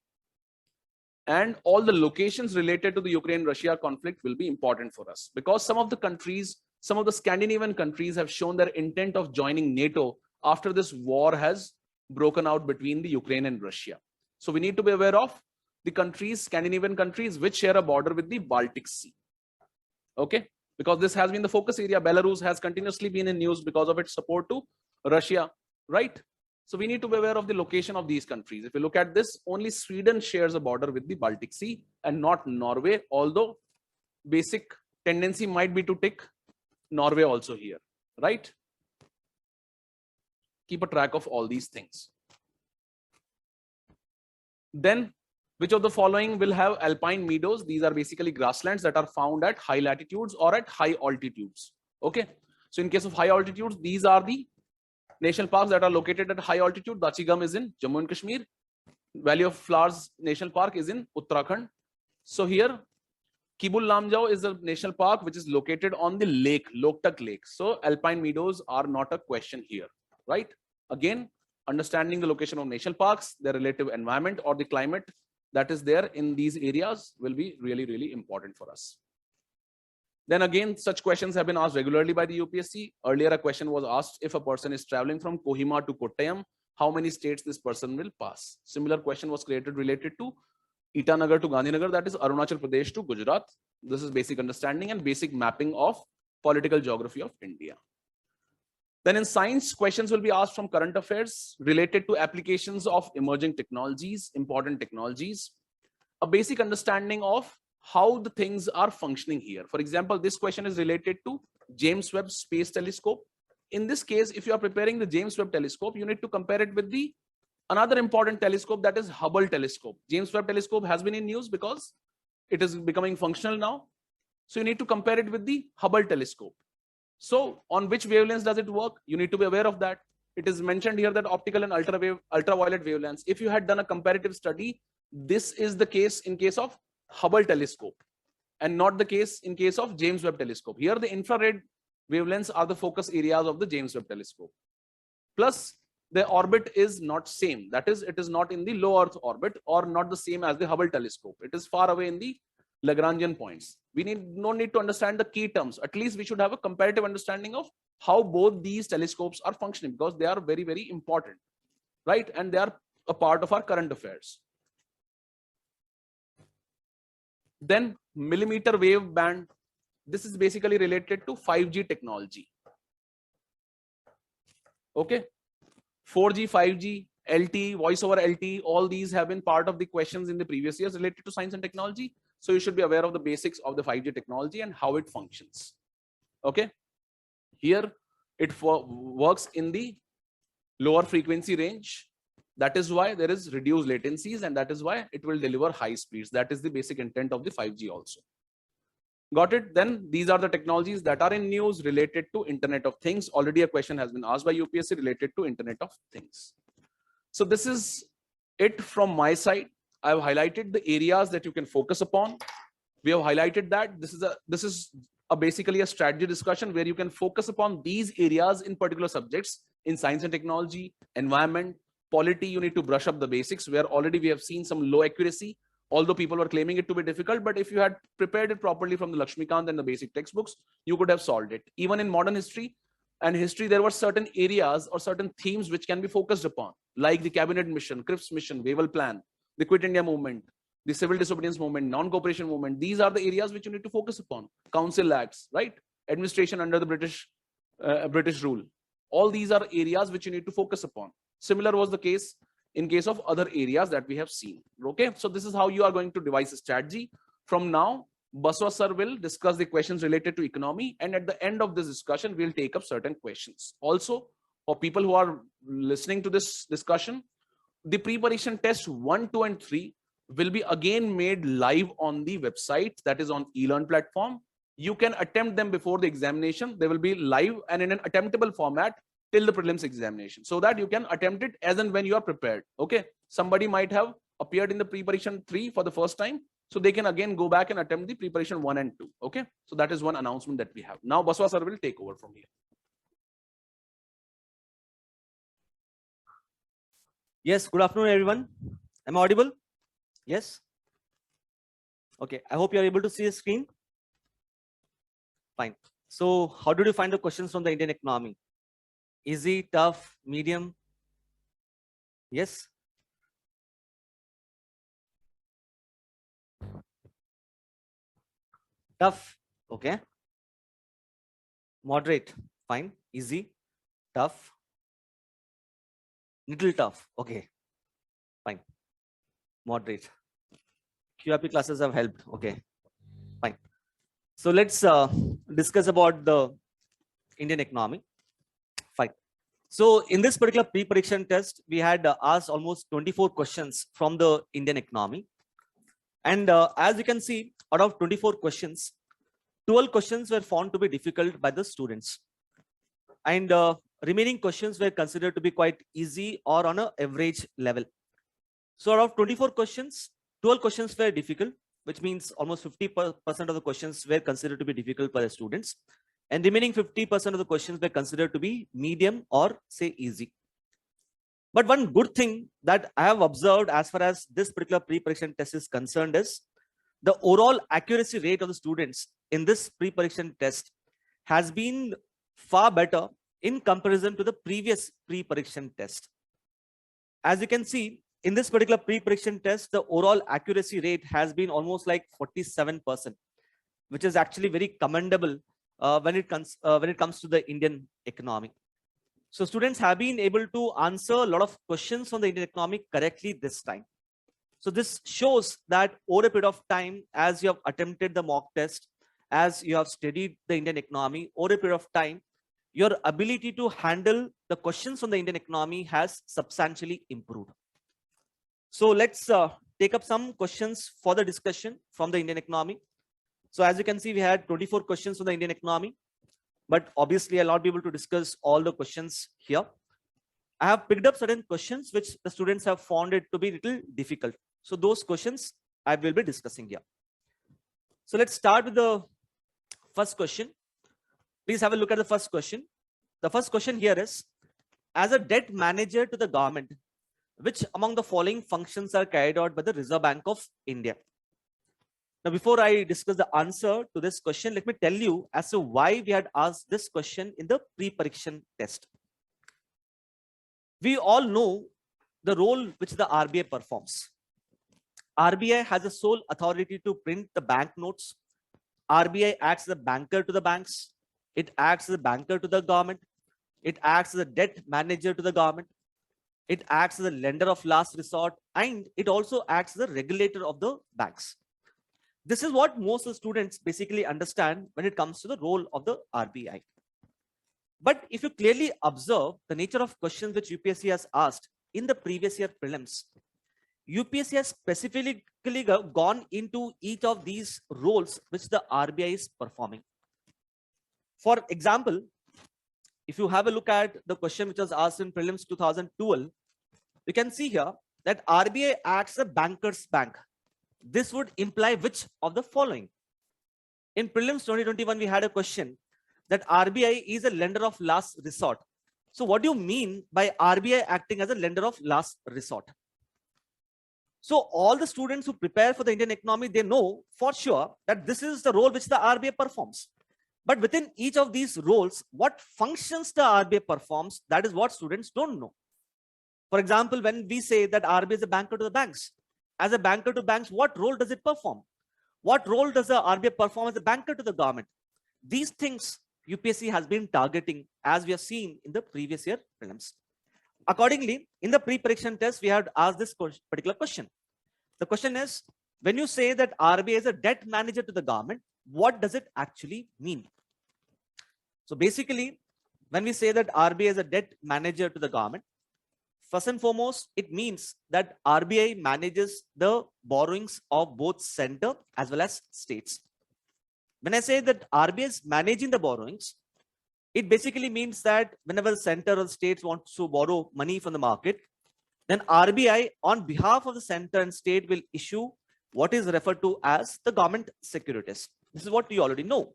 And all the locations related to the Ukraine-Russia conflict will be important for us, because some of the countries, some of the Scandinavian countries have shown their intent of joining NATO after this war has broken out between the Ukraine and Russia. So we need to be aware of the countries, Scandinavian countries, which share a border with the Baltic Sea. Okay, because this has been the focus area. Belarus has continuously been in news because of its support to Russia, right? So we need to be aware of the location of these countries. If you look at this, only Sweden shares a border with the Baltic Sea and not Norway, although basic tendency might be to tick Norway also here, right? Keep a track of all these things. Then, which of the following will have alpine meadows? These are basically grasslands that are found at high latitudes or at high altitudes. Okay. So in case of high altitudes, these are the national parks that are located at high altitude. Dachigam is in Jammu and Kashmir. Valley of Flowers National Park is in Uttarakhand. So here, Kibul Lamjao is a national park which is located on the lake, Loktak Lake. So alpine meadows are not a question here, right? Again, understanding the location of national parks, their relative environment or the climate that is there in these areas will be really, really important for us. Then again, such questions have been asked regularly by the UPSC. Earlier, a question was asked, if a person is traveling from Kohima to Kottayam, how many states this person will pass? Similar question was created related to Itanagar to Gandhinagar, that is Arunachal Pradesh to Gujarat. This is basic understanding and basic mapping of political geography of India. Then in science, questions will be asked from current affairs related to applications of emerging technologies, important technologies, a basic understanding of how the things are functioning here. For example, this question is related to James Webb Space Telescope. In this case, if you are preparing the James Webb Telescope, you need to compare it with the another important telescope, that is Hubble Telescope. James Webb Telescope has been in news because it is becoming functional now. So you need to compare it with the Hubble Telescope. So on which wavelengths does it work? You need to be aware of that. It is mentioned here that optical and ultraviolet wavelengths. If you had done a comparative study, this is the case in case of Hubble Telescope and not the case in case of James Webb Telescope. Here the infrared wavelengths are the focus areas of the James Webb Telescope. Plus the orbit is not same. That is, it is not in the low Earth orbit or not the same as the Hubble Telescope. It is far away in the Lagrangian points. We no need to understand the key terms. At least we should have a comparative understanding of how both these telescopes are functioning, because they are very, very important, right? And they are a part of our current affairs. Then millimeter wave band. This is basically related to 5G technology. Okay. 4G, 5G, LTE, voice over LTE, all these have been part of the questions in the previous years related to science and technology. So you should be aware of the basics of the 5G technology and how it functions. Okay. Here it works in the lower frequency range. That is why there is reduced latencies, and that is why it will deliver high speeds. That is the basic intent of the 5G also. Got it? Then these are the technologies that are in news related to Internet of Things. Already a question has been asked by UPSC related to Internet of Things. So this is it from my side. I have highlighted the areas that you can focus upon. We have highlighted that this is basically a strategy discussion where you can focus upon these areas in particular subjects in science and technology, environment, polity. You need to brush up the basics where already we have seen some low accuracy, although people were claiming it to be difficult. But if you had prepared it properly from the Lakshmikant and the basic textbooks, you could have solved it. Even in modern history and history, there were certain areas or certain themes which can be focused upon, like the cabinet mission, Cripps mission, Wavell plan, the Quit India movement, the civil disobedience movement, non-cooperation movement. These are the areas which you need to focus upon. Council acts, right? Administration under the British rule. All these are areas which you need to focus upon. Similar was the case in case of other areas that we have seen. Okay, so this is how you are going to devise a strategy. From now, Baswa sir will discuss the questions related to economy, and at the end of this discussion, we'll take up certain questions. Also, for people who are listening to this discussion, the pre-pareekshan test 1, 2, and 3 will be again made live on the website, that is on eLearn platform. You can attempt them before the examination. They will be live and in an attemptable format till the prelims examination, so that you can attempt it as and when you are prepared. Okay, somebody might have appeared in the Pre-Pareekshan 3 for the first time, so they can again go back and attempt the Pre-Pareekshan 1 and 2. Okay, so that is one announcement that we have. Now Baswa sir will take over from here. Yes, good afternoon everyone. Am I audible? Yes. Okay, I hope you are able to see the screen. Fine. So how did you find the questions from the Indian economy? Easy, tough, medium? Yes. Tough. Okay. Moderate. Fine. Easy. Tough. Little tough. Okay. Fine. Moderate. QRP classes have helped. Okay. Fine. So let's discuss about the Indian economy. Fine. So in this particular pre-pareekshan test, we had asked almost 24 questions from the Indian economy. And as you can see, out of 24 questions, 12 questions were found to be difficult by the students. And remaining questions were considered to be quite easy or on an average level. So out of 24 questions, 12 questions were difficult which means almost 50% of the questions were considered to be difficult for the students, and remaining 50% of the questions were considered to be medium or say easy. But one good thing that I have observed as far as this particular pre-pareekshan test is concerned is the overall accuracy rate of the students in this pre-pareekshan test has been far better in comparison to the previous pre-pareekshan test. As you can see, in this particular pre-pareekshan test, the overall accuracy rate has been almost like 47%, which is actually very commendable when it comes to the Indian economy. So students have been able to answer a lot of questions from the Indian economy correctly this time. So this shows that over a period of time, as you have attempted the mock test, as you have studied the Indian economy, over a period of time, your ability to handle the questions from the Indian economy has substantially improved. So let's take up some questions for the discussion from the Indian economy. So as you can see, we had 24 questions from the Indian economy, but obviously I'll not be able to discuss all the questions here. I have picked up certain questions which the students have found it to be a little difficult. So those questions I will be discussing here. So let's start with the first question. Please have a look at the first question. The first question here is, as a debt manager to the government, which among the following functions are carried out by the Reserve Bank of India? Now, before I discuss the answer to this question, let me tell you as to why we had asked this question in the pre-pareekshan test. We all know the role which the RBI performs. RBI has the sole authority to print the banknotes. RBI acts as a banker to the banks. It acts as a banker to the government. It acts as a debt manager to the government. It acts as a lender of last resort, and it also acts as a regulator of the banks. This is what most of the students basically understand when it comes to the role of the RBI. But if you clearly observe the nature of questions which UPSC has asked in the previous year prelims, UPSC has specifically gone into each of these roles which the RBI is performing. For example, if you have a look at the question which was asked in prelims 2012, you can see here that RBI acts as a banker's bank. This would imply which of the following? In prelims 2021, we had a question that RBI is a lender of last resort. So what do you mean by RBI acting as a lender of last resort? So all the students who prepare for the Indian economy, they know for sure that this is the role which the RBI performs. But within each of these roles, what functions the RBI performs, that is what students don't know. For example, when we say that RBI is a banker to the banks, as a banker to banks, what role does it perform? What role does the RBI perform as a banker to the government? These things UPSC has been targeting, as we have seen in the previous year prelims. Accordingly, in the pre-pareekshan test, we have asked this particular question. The question is, when you say that RBI is a debt manager to the government, what does it actually mean? So basically, when we say that RBI is a debt manager to the government, first and foremost, it means that RBI manages the borrowings of both center as well as states. When I say that RBI is managing the borrowings, it basically means that whenever the center or the states want to borrow money from the market, then RBI on behalf of the center and state will issue what is referred to as the government securities. This is what you already know.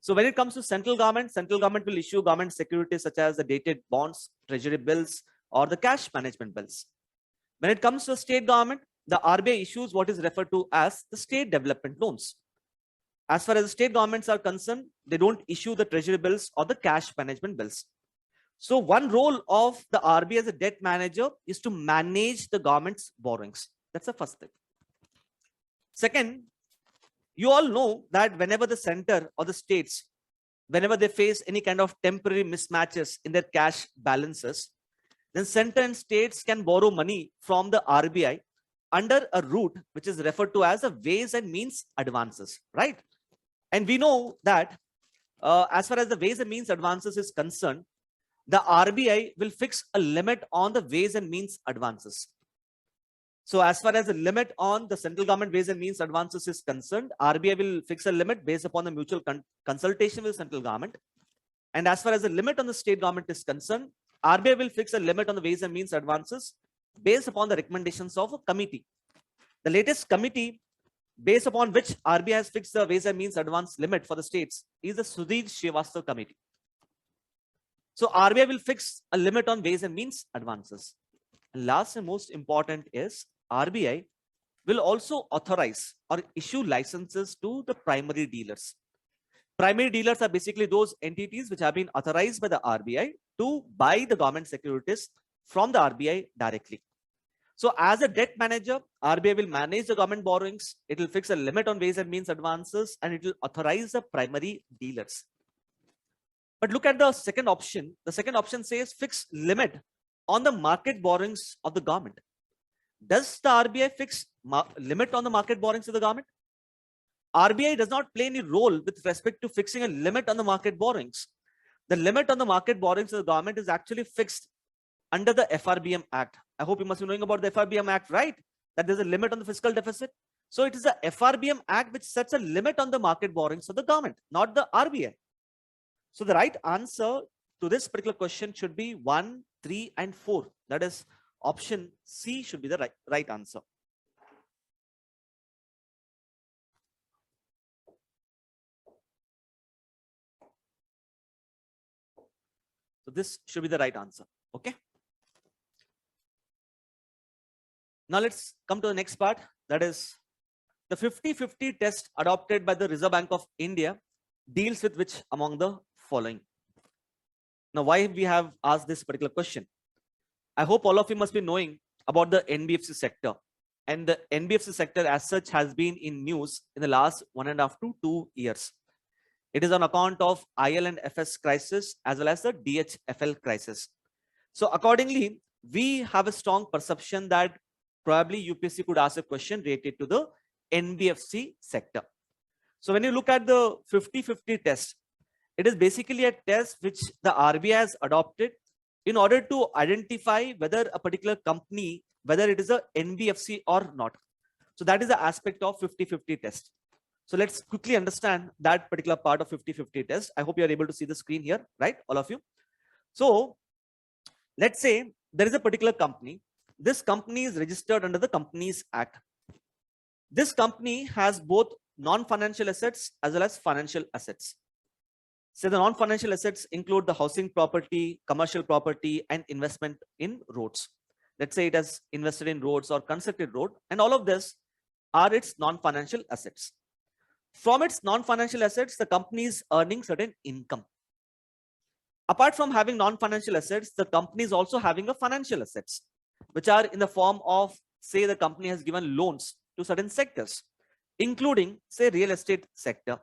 So when it comes to central government will issue government securities such as the dated bonds, treasury bills, or the cash management bills. When it comes to state government, the RBI issues what is referred to as the state development loans. As far as the state governments are concerned, they don't issue the treasury bills or the cash management bills. So one role of the RBI as a debt manager is to manage the government's borrowings. That's the first thing. Second, you all know that whenever the center or the states, whenever they face any kind of temporary mismatches in their cash balances, then center and states can borrow money from the RBI under a route which is referred to as a ways and means advances, right? And we know that as far as the ways and means advances is concerned, the RBI will fix a limit on the ways and means advances. So as far as the limit on the central government ways and means advances is concerned, RBI will fix a limit based upon the mutual consultation with the central government. And as far as the limit on the state government is concerned, RBI will fix a limit on the ways and means advances based upon the recommendations of a committee. The latest committee based upon which RBI has fixed the ways and means advance limit for the states is the Sudhir Srivastava committee. So RBI will fix a limit on ways and means advances. And last and most important is RBI will also authorize or issue licenses to the primary dealers. Primary dealers are basically those entities which have been authorized by the RBI to buy the government securities from the RBI directly. So as a debt manager, RBI will manage the government borrowings. It will fix a limit on ways and means advances, and it will authorize the primary dealers. But look at the second option. The second option says fix limit on the market borrowings of the government. Does the RBI fix limit on the market borrowings of the government? RBI does not play any role with respect to fixing a limit on the market borrowings. The limit on the market borrowings of the government is actually fixed under the FRBM Act. I hope you must be knowing about the FRBM Act, right? That there's a limit on the fiscal deficit. So it is the FRBM Act which sets a limit on the market borrowings of the government, not the RBI. So the right answer to this particular question should be 1, 3, and 4. That is option C should be the right answer. So this should be the right answer. Okay. Now let's come to the next part. That is the 50-50 test adopted by the Reserve Bank of India deals with which among the following. Now, why we have asked this particular question? I hope all of you must be knowing about the NBFC sector. And the NBFC sector as such has been in news in the last 1.5 to 2 years. It is on account of IL and FS crisis as well as the DHFL crisis. So accordingly, we have a strong perception that probably UPSC could ask a question related to the NBFC sector. So when you look at the 50-50 test, it is basically a test which the RBI has adopted in order to identify whether a particular company, whether it is a NBFC or not. So that is the aspect of 50-50 test. So let's quickly understand that particular part of 50-50 test. I hope you are able to see the screen here, right? All of you. So let's say there is a particular company. This company is registered under the Companies Act. This company has both non-financial assets as well as financial assets. So the non-financial assets include the housing property, commercial property, and investment in roads. Let's say it has invested in roads or constructed road, and all of this are its non-financial assets. From its non-financial assets, the company is earning certain income. Apart from having non-financial assets, the company is also having a financial assets, which are in the form of, say, the company has given loans to certain sectors, including, say, real estate sector.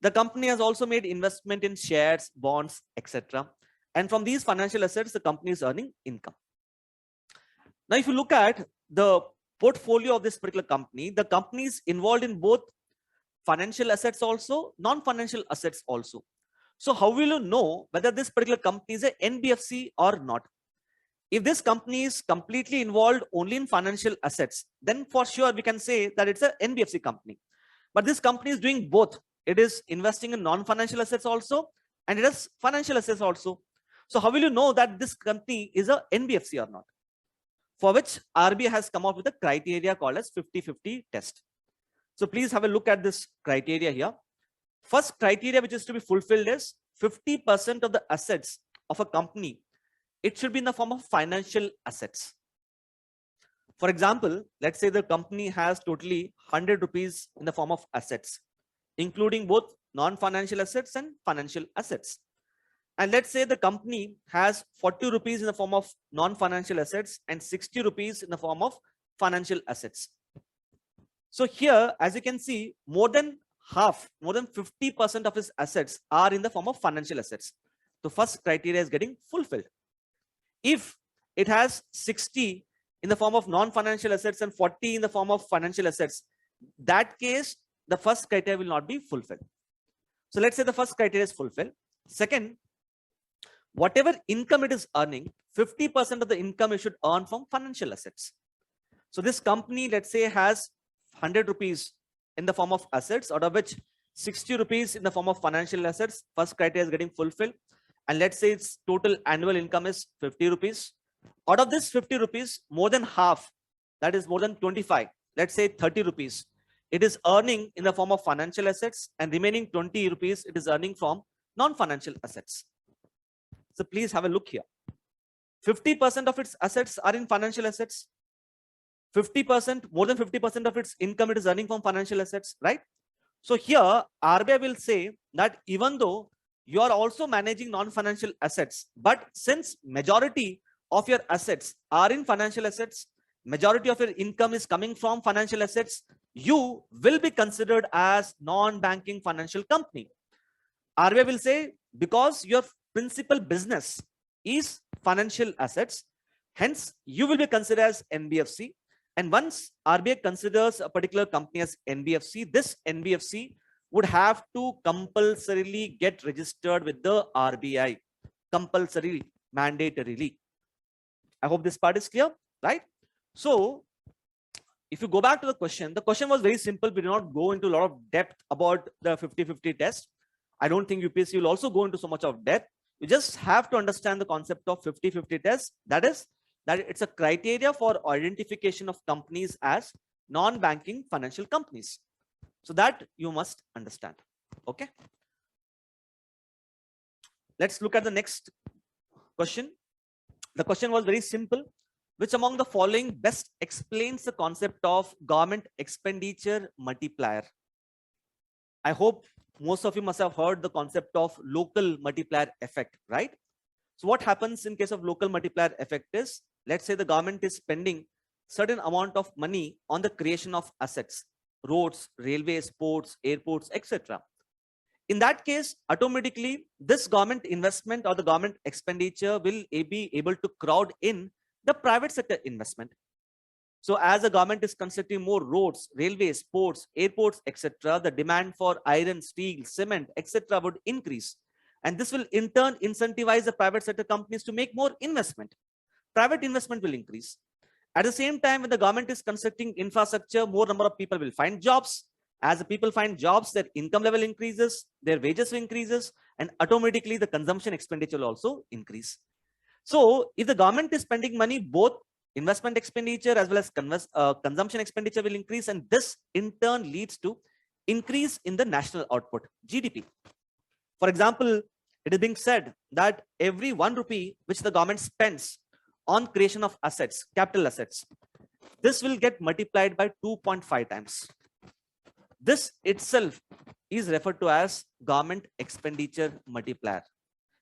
The company has also made investment in shares, bonds, etc. And from these financial assets, the company is earning income. Now, if you look at the portfolio of this particular company, the company is involved in both financial assets also, non-financial assets also. So how will you know whether this particular company is a NBFC or not? If this company is completely involved only in financial assets, then for sure we can say that it's a NBFC company. But this company is doing both. It is investing in non-financial assets also, and it has financial assets also. So how will you know that this company is a NBFC or not? For which RBI has come up with a criteria called as 50-50 test. So please have a look at this criteria here. First criteria which is to be fulfilled is 50% of the assets of a company, it should be in the form of financial assets. For example, let's say the company has totally 100 rupees in the form of assets, including both non-financial assets and financial assets. And let's say the company has 40 rupees in the form of non-financial assets and 60 rupees in the form of financial assets. So here, as you can see, more than half, more than 50% of his assets are in the form of financial assets. The first criteria is getting fulfilled. If it has 60 in the form of non-financial assets and 40 in the form of financial assets, that case, the first criteria will not be fulfilled. So let's say the first criteria is fulfilled. Second, whatever income it is earning, 50% of the income it should earn from financial assets. So this company, let's say, has 100 rupees in the form of assets, out of which 60 rupees in the form of financial assets. First criteria is getting fulfilled. And let's say its total annual income is 50 rupees. Out of this 50 rupees, more than half, that is more than 25, let's say 30 rupees, it is earning in the form of financial assets, and remaining 20 rupees it is earning from non-financial assets. So please have a look here. 50% of its assets are in financial assets. 50%, more than 50% of its income it is earning from financial assets, right? So here RBI will say that even though you are also managing non-financial assets, but since majority of your assets are in financial assets, majority of your income is coming from financial assets, you will be considered as non-banking financial company. RBI will say because your principal business is financial assets, hence you will be considered as NBFC. And once RBI considers a particular company as NBFC, this NBFC would have to compulsorily get registered with the RBI, compulsorily, mandatorily. I hope this part is clear, right? So if you go back to the question was very simple. We did not go into a lot of depth about the 50-50 test. I don't think UPSC will also go into so much of depth. You just have to understand the concept of 50-50 test. That is, that it's a criteria for identification of companies as non-banking financial companies. So that you must understand. Okay. Let's look at the next question. The question was very simple. Which among the following best explains the concept of government expenditure multiplier? I hope most of you must have heard the concept of local multiplier effect, right? So what happens in case of local multiplier effect is, let's say the government is spending certain amount of money on the creation of assets, roads, railways, ports, airports, etc. In that case, automatically this government investment or the government expenditure will be able to crowd in the private sector investment. So as the government is constructing more roads, railways, ports, airports, etc., the demand for iron, steel, cement, etc. would increase. And this will in turn incentivize the private sector companies to make more investment. Private investment will increase. At the same time, when the government is constructing infrastructure, more number of people will find jobs. As the people find jobs, their income level increases, their wages increases, and automatically the consumption expenditure will also increase. So if the government is spending money, both investment expenditure as well as consumption expenditure will increase, and this in turn leads to increase in the national output, GDP. For example, it is being said that every 1 rupee which the government spends on creation of assets, capital assets, this will get multiplied by 2.5 times. This itself is referred to as government expenditure multiplier,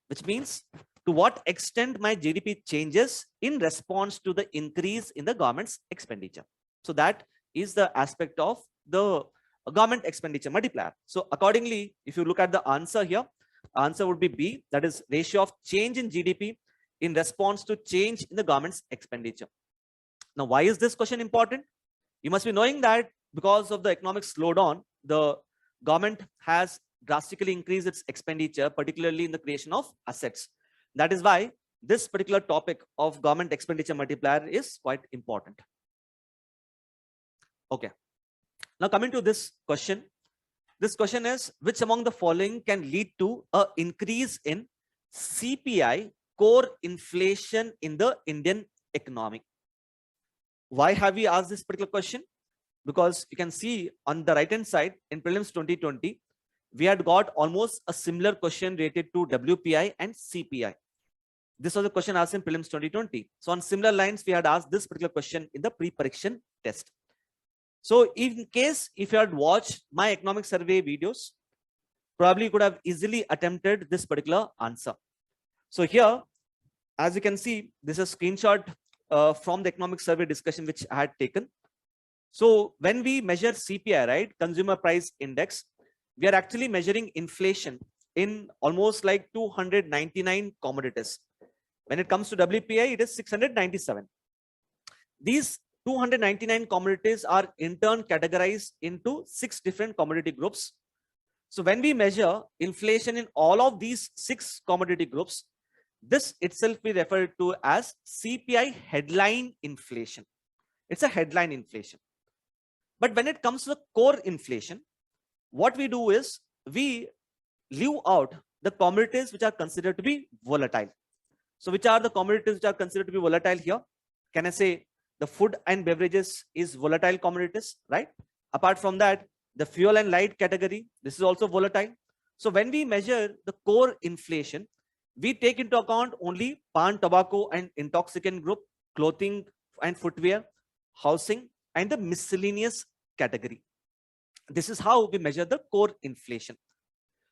which means to what extent my GDP changes in response to the increase in the government's expenditure. So that is the aspect of the government expenditure multiplier. So accordingly, if you look at the answer here, answer would be B, that is ratio of change in GDP in response to change in the government's expenditure. Now, why is this question important? You must be knowing that because of the economic slowdown, the government has drastically increased its expenditure, particularly in the creation of assets. That is why this particular topic of government expenditure multiplier is quite important. Okay. Now coming to this question. This question is, which among the following can lead to an increase in CPI, core inflation in the Indian economy? Why have we asked this particular question? Because you can see on the right hand side in Prelims 2020, we had got almost a similar question related to WPI and CPI. This was a question asked in Prelims 2020. So on similar lines, we had asked this particular question in the pre-parikshan test. So in case if you had watched my economic survey videos, probably you could have easily attempted this particular answer. So here, as you can see, this is a screenshot from the economic survey discussion which I had taken. So when we measure CPI, right, Consumer Price Index, we are actually measuring inflation in almost like 299 commodities. When it comes to WPI, it is 697. These 299 commodities are in turn categorized into 6 different commodity groups. So when we measure inflation in all of these 6 commodity groups, this itself we refer to as CPI headline inflation. It's a headline inflation. But when it comes to the core inflation, what we do is we leave out the commodities which are considered to be volatile. So which are the commodities which are considered to be volatile here? Can I say the food and beverages is volatile commodities, right? Apart from that, the fuel and light category, this is also volatile. So when we measure the core inflation, we take into account only pan, tobacco and intoxicant group, clothing and footwear, housing, and the miscellaneous category. This is how we measure the core inflation.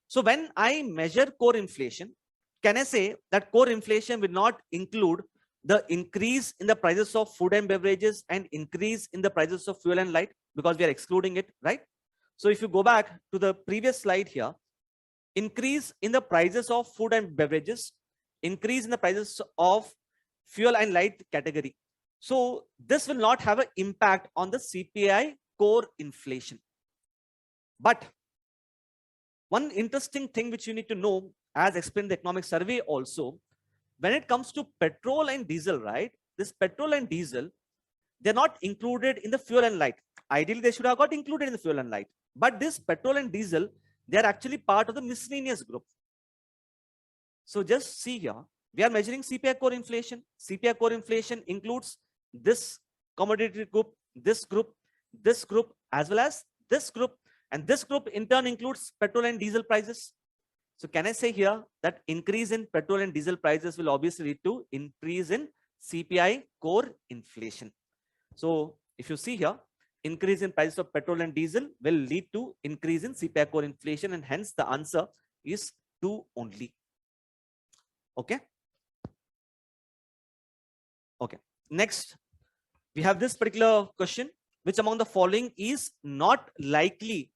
So when I measure core inflation, can I say that core inflation will not include the increase in the prices of food and beverages and increase in the prices of fuel and light, because we are excluding it, right? So if you go back to the previous slide here, increase in the prices of food and beverages, increase in the prices of fuel and light category. So this will not have an impact on the CPI core inflation. But one interesting thing which you need to know, as explained in the economic survey also, when it comes to petrol and diesel, right? This petrol and diesel, they're not included in the fuel and light. Ideally, they should have got included in the fuel and light. But this petrol and diesel, they are actually part of the miscellaneous group. So just see here, we are measuring CPI core inflation. CPI core inflation includes this commodity group, this group, as well as this group. And this group in turn includes petrol and diesel prices. So can I say here that increase in petrol and diesel prices will obviously lead to increase in CPI core inflation. So if you see here, increase in prices of petrol and diesel will lead to increase in CPI core inflation, and hence the answer is 2 only. Okay. Okay. Next, we have this particular question: which among the following is not likely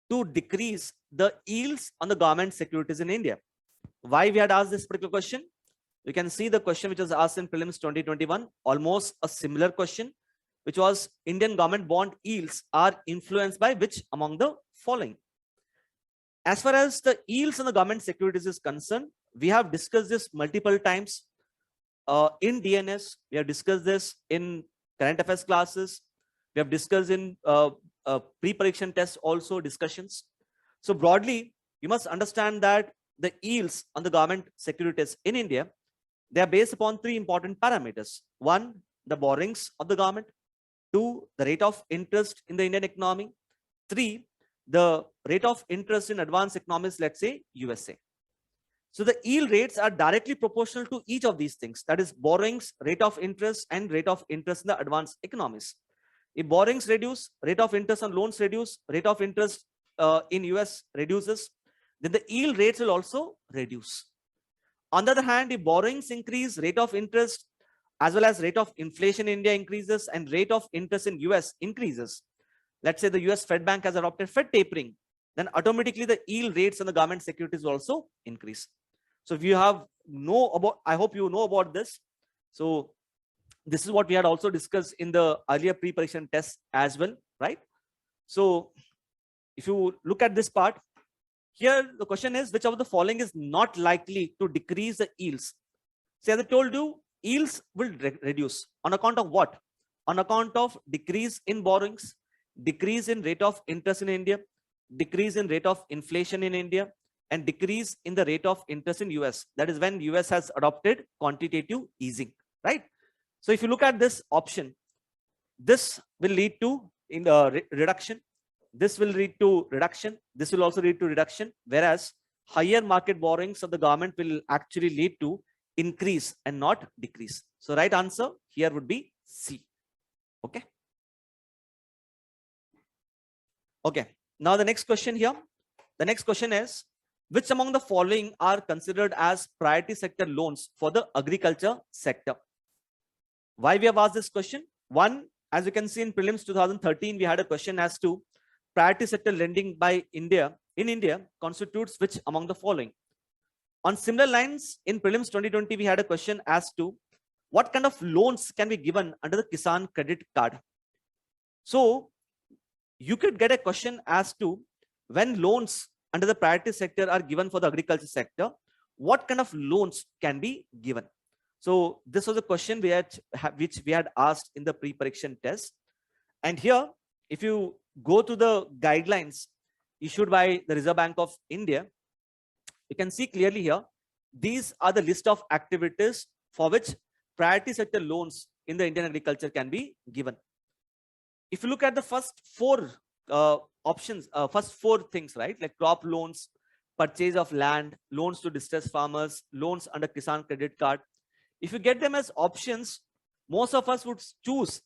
to decrease the yields on the government securities in India? Why we had asked this particular question? You can see the question which was asked in Prelims 2021, almost a similar question, which was Indian government bond yields are influenced by which among the following? As far as the yields on the government securities is concerned, we have discussed this multiple times in DNS. We have discussed this in current affairs classes. We have discussed in pre-pareekshan test also discussions. So broadly, you must understand that the yields on the government securities in India, they are based upon 3 important parameters. 1, the borrowings of the government. 2, the rate of interest in the Indian economy. 3, the rate of interest in advanced economies, let's say USA. So the yield rates are directly proportional to each of these things. That is borrowings, rate of interest, and rate of interest in the advanced economies. If borrowings reduce, rate of interest on loans reduce, rate of interest in US reduces, then the yield rates will also reduce. On the other hand, if borrowings increase, rate of interest as well as rate of inflation in India increases and rate of interest in US increases, let's say the US Fed Bank has adopted Fed tapering, then automatically the yield rates on the government securities will also increase. So if you I hope you know about this. So this is what we had also discussed in the earlier pre-pareekshan test as well, right? So if you look at this part, here the question is, which of the following is not likely to decrease the yields? So as I told you, yields will reduce on account of what? On account of decrease in borrowings, decrease in rate of interest in India, decrease in rate of inflation in India, and decrease in the rate of interest in US. That is when US has adopted quantitative easing, right? So if you look at this option, this will lead to reduction. This will lead to reduction. This will also lead to reduction. Whereas higher market borrowings of the government will actually lead to increase and not decrease. So right answer here would be C. Okay. Okay. Now the next question here. The next question is, which among the following are considered as priority sector loans for the agriculture sector? Why we have asked this question? One, as you can see in Prelims 2013, we had a question as to priority sector lending by India constitutes which among the following? On similar lines, in Prelims 2020, we had a question as to what kind of loans can be given under the Kisan Credit Card. So you could get a question as to when loans under the priority sector are given for the agriculture sector, what kind of loans can be given? So this was a question which we had asked in the pre-pareekshan test. And here, if you go to the guidelines issued by the Reserve Bank of India, you can see clearly here, these are the list of activities for which priority sector loans in the Indian agriculture can be given. if you look at the first four options, first four things, right? Like crop loans, purchase of land, loans to distressed farmers, loans under Kisan credit card. If you get them as options, most of us would choose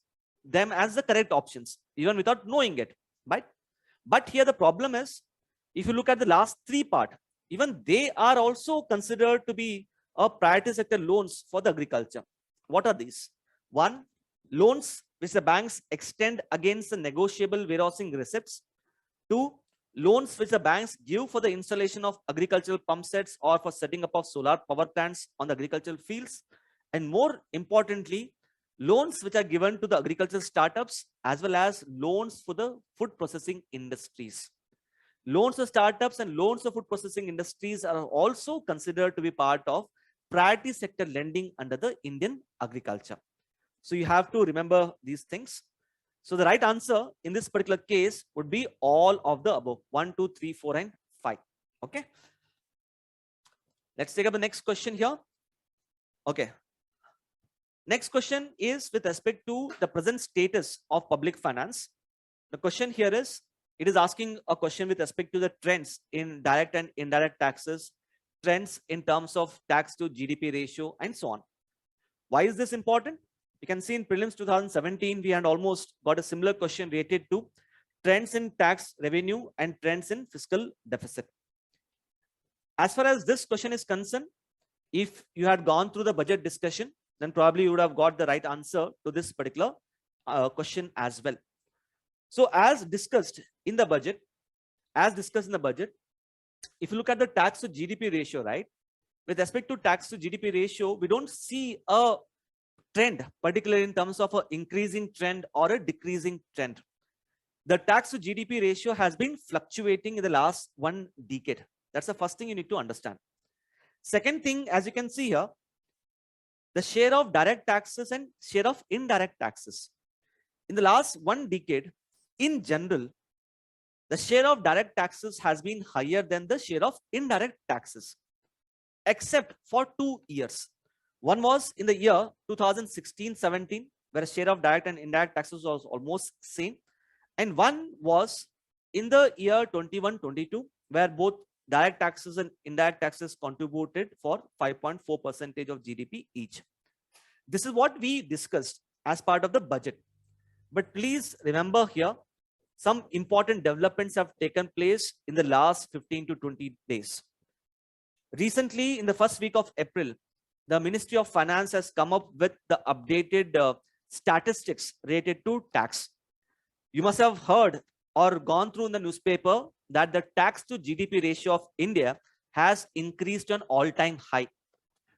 them as the correct options, even without knowing it, right? But here the problem is, if you look at the last three part, even they are also considered to be a priority sector loans for the agriculture. What are these? One, loans which the banks extend against the negotiable warehousing receipts. Two, loans which the banks give for the installation of agricultural pump sets or for setting up of solar power plants on the agricultural fields. And more importantly, loans which are given to the agricultural startups as well as loans for the food processing industries. Loans to startups and loans to food processing industries are also considered to be part of priority sector lending under the Indian agriculture. So you have to remember these things. So the right answer in this particular case would be all of the above: 1, 2, 3, 4, and 5. Okay. Let's take up the next question here. Okay. Next question is with respect to the present status of public finance. The question here is, it is asking a question with respect to the trends in direct and indirect taxes, trends in terms of tax to GDP ratio, and so on. Why is this important? You can see in Prelims 2017, we had almost got a similar question related to trends in tax revenue and trends in fiscal deficit. As far as this question is concerned, if you had gone through the budget discussion, then probably you would have got the right answer to this particular question as well. So as discussed in the budget, if you look at the tax to GDP ratio, right? With respect to tax to GDP ratio, we don't see a trend, particularly in terms of an increasing trend or a decreasing trend. The tax to GDP ratio has been fluctuating in the last 1 decade. That's the first thing you need to understand. Second thing, as you can see here, the share of direct taxes and share of indirect taxes. In the last 1 decade, in general, the share of direct taxes has been higher than the share of indirect taxes, except for 2 years. One was in the year 2016-17, where the share of direct and indirect taxes was almost same. And one was in the year 21-22, where both direct taxes and indirect taxes contributed for 5.4% of GDP each. This is what we discussed as part of the budget. But please remember here, some important developments have taken place in the last 15 to 20 days. Recently, in the first week of April, the Ministry of Finance has come up with the updated statistics related to tax. You must have heard or gone through in the newspaper that the tax to GDP ratio of India has increased to an all-time high.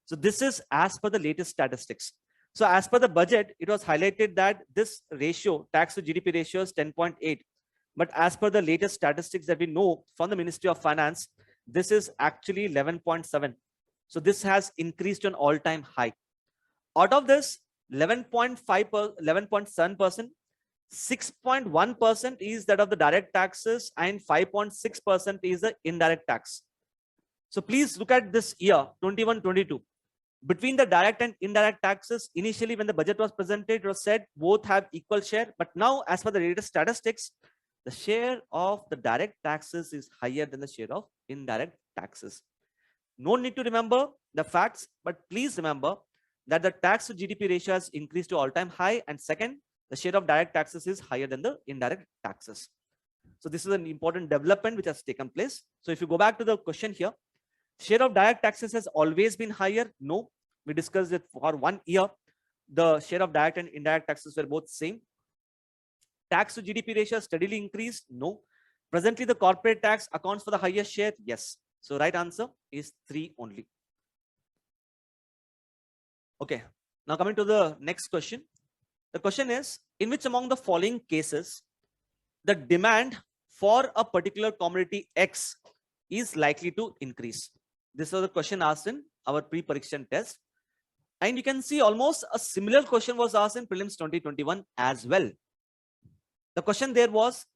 So this is as per the latest statistics. So as per the budget, it was highlighted that this ratio, tax to GDP ratio, is 10.8. But as per the latest statistics that we know from the Ministry of Finance, this is actually 11.7. So this has increased to an all-time high. Out of this, 11.7%, 6.1% is that of the direct taxes and 5.6% is the indirect tax. So please look at this year, 21-22. Between the direct and indirect taxes, initially when the budget was presented, it was said both have equal share. But now, as per the latest statistics, the share of the direct taxes is higher than the share of indirect taxes. No need to remember the facts, but please remember that the tax to GDP ratio has increased to all-time high. And second, the share of direct taxes is higher than the indirect taxes. So this is an important development which has taken place. So if you go back to the question here, share of direct taxes has always been higher. No, we discussed it for 1 year. The share of direct and indirect taxes were both same. Tax to GDP ratio steadily increased. No. Presently, the corporate tax accounts for the highest share. Yes. So right answer is 3 only. Okay. Now coming to the next question. The question is, in which among the following cases, the demand for a particular commodity X is likely to increase? This was a question asked in our pre-Pareekshan test. And you can see almost a similar question was asked in Prelims 2021 as well. The question there was,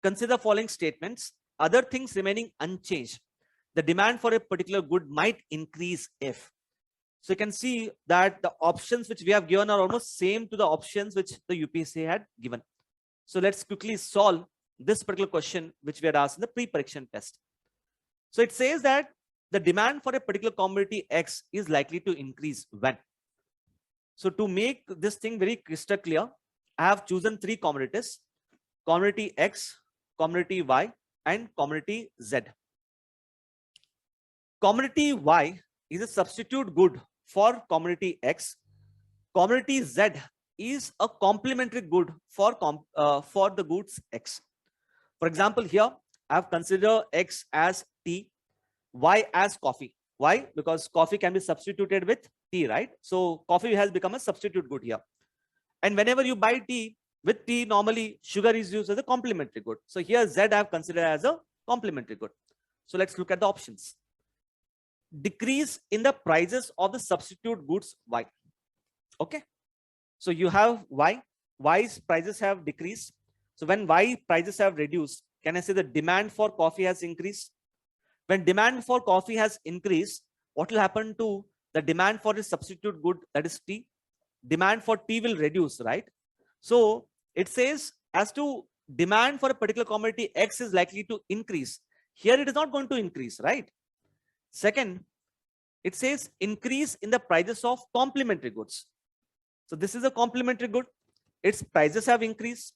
consider following statements, other things remaining unchanged. The demand for a particular good might increase if. So you can see that the options which we have given are almost same to the options which the UPSC had given. So let's quickly solve this particular question which we had asked in the pre-pareekshan test. So it says that the demand for a particular commodity X is likely to increase when. So to make this thing very crystal clear, I have chosen 3 commodities: commodity X, commodity Y, and commodity Z. Commodity Y is a substitute good for commodity X. Commodity Z is a complementary good for the goods X. For example, here I have considered X as tea, Y as coffee. Why? Because coffee can be substituted with tea, right? So coffee has become a substitute good here. And whenever you buy tea, with tea, normally sugar is used as a complementary good. So here Z I have considered as a complementary good. So let's look at the options. Decrease in the prices of the substitute goods Y. Okay. So you have Y. Y's prices have decreased. So when Y prices have reduced, can I say the demand for coffee has increased? When demand for coffee has increased, what will happen to the demand for the substitute good, that is tea? Demand for tea will reduce, right? So it says as to demand for a particular commodity X is likely to increase. Here it is not going to increase, right? Second, it says increase in the prices of complementary goods. So this is a complementary good. Its prices have increased.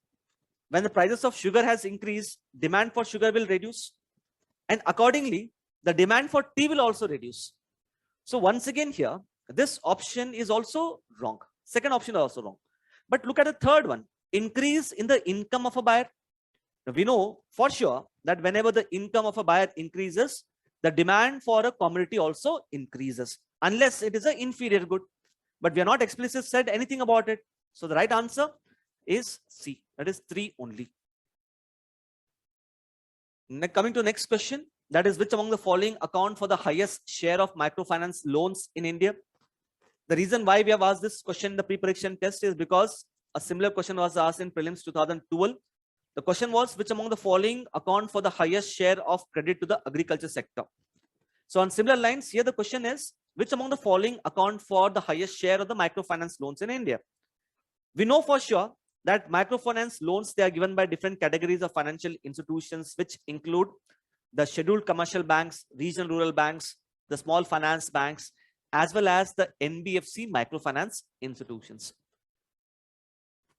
When the prices of sugar has increased, demand for sugar will reduce. And accordingly, the demand for tea will also reduce. So once again here, this option is also wrong. Second option is also wrong. But look at the third one, increase in the income of a buyer. Now, we know for sure that whenever the income of a buyer increases, the demand for a commodity also increases, unless it is an inferior good. But we are not explicitly said anything about it. So the right answer is C, that is 3 only. Coming to next question, that is which among the following account for the highest share of microfinance loans in India? The reason why we have asked this question in the pre-pareekshan test is because a similar question was asked in Prelims 2012. The question was which among the following account for the highest share of credit to the agriculture sector? So on similar lines, here the question is which among the following account for the highest share of the microfinance loans in India? We know for sure that microfinance loans, they are given by different categories of financial institutions, which include the scheduled commercial banks, regional rural banks, the small finance banks, as well as the NBFC microfinance institutions.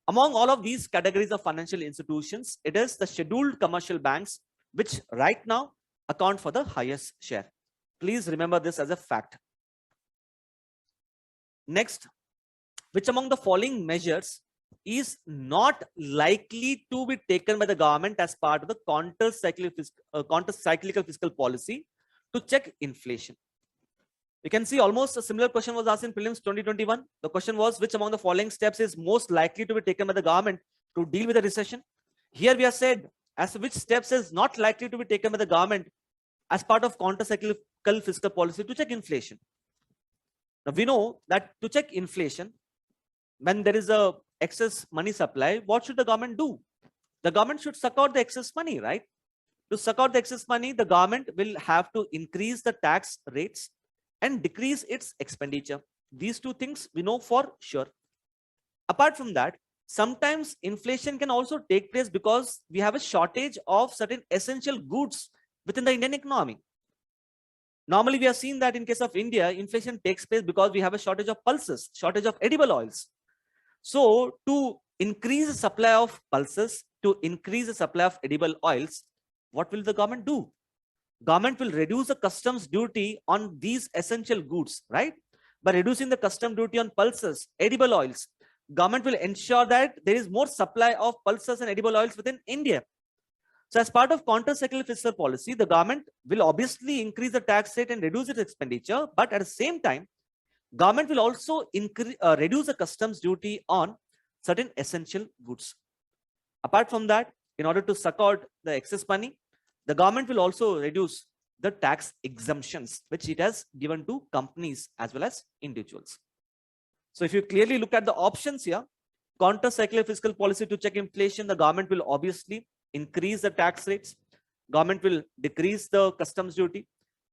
Among all of these categories of financial institutions, it is the scheduled commercial banks which right now account for the highest share. Please remember this as a fact. Next, which among the following measures is not likely to be taken by the government as part of the counter-cyclical fiscal policy to check inflation? You can see almost a similar question was asked in Prelims 2021. The question was which among the following steps is most likely to be taken by the government to deal with the recession? Here we have said as to which steps is not likely to be taken by the government as part of counter-cyclical fiscal policy to check inflation. Now we know that to check inflation, when there is a excess money supply, what should the government do? The government should suck out the excess money, right? To suck out the excess money, the government will have to increase the tax rates and decrease its expenditure. These two things we know for sure. Apart from that, sometimes inflation can also take place because we have a shortage of certain essential goods within the Indian economy. Normally, we have seen that in case of India, inflation takes place because we have a shortage of pulses, shortage of edible oils. So to increase the supply of pulses, to increase the supply of edible oils, what will the government do? Government will reduce the customs duty on these essential goods, right? By reducing the custom duty on pulses, edible oils, government will ensure that there is more supply of pulses and edible oils within India. So as part of counter-cyclical fiscal policy, the government will obviously increase the tax rate and reduce its expenditure, but at the same time, government will also reduce the customs duty on certain essential goods. Apart from that, in order to suck out the excess money, the government will also reduce the tax exemptions which it has given to companies as well as individuals. So if you clearly look at the options here, counter-cyclical fiscal policy to check inflation, the government will obviously increase the tax rates, government will decrease the customs duty,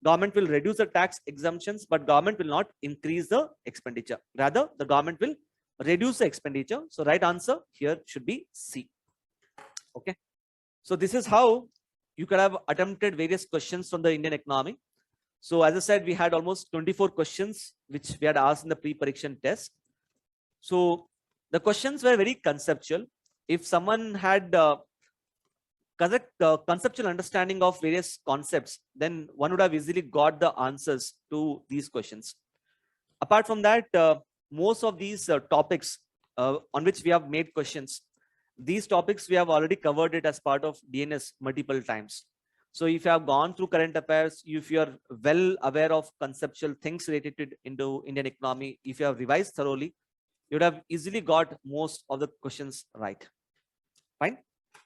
government will reduce the tax exemptions, but government will not increase the expenditure. Rather, the government will reduce the expenditure. So right answer here should be C. Okay. So this is how you could have attempted various questions from the Indian economy. So as I said, we had almost 24 questions which we had asked in the pre-parikshan test. So the questions were very conceptual. If someone had correct conceptual understanding of various concepts, then one would have easily got the answers to these questions. Apart from that, most of these topics on which we have made questions, these topics we have already covered it as part of DNS multiple times. So if you have gone through current affairs, if you are well aware of conceptual things related into Indian economy, if you have revised thoroughly, you would have easily got most of the questions right. Fine.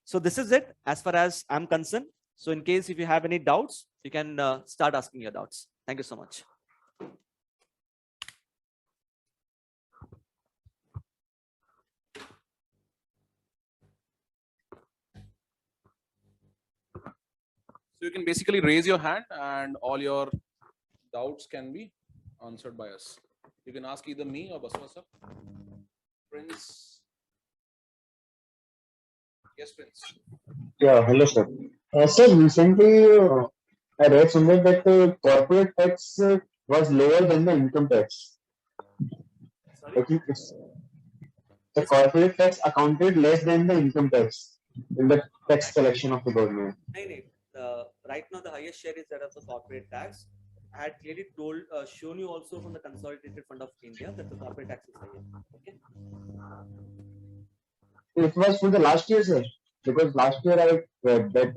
So this is it as far as I'm concerned. So in case if you have any doubts, you can start asking your doubts. Thank you so much. So you can basically raise your hand and all your doubts can be answered by us. You can ask either me or Baswa sir. Prince. Yes, Prince. Yeah, hello, sir. Sir, recently I read somewhere that corporate tax was lower than the income tax. Sorry? I think the corporate tax accounted less than the income tax in the tax collection of the government. Right now, the highest share is that of the corporate tax. I had clearly shown you also from the Consolidated Fund of India that the corporate tax is higher. Okay. It was for the last year, sir. Because last year I read that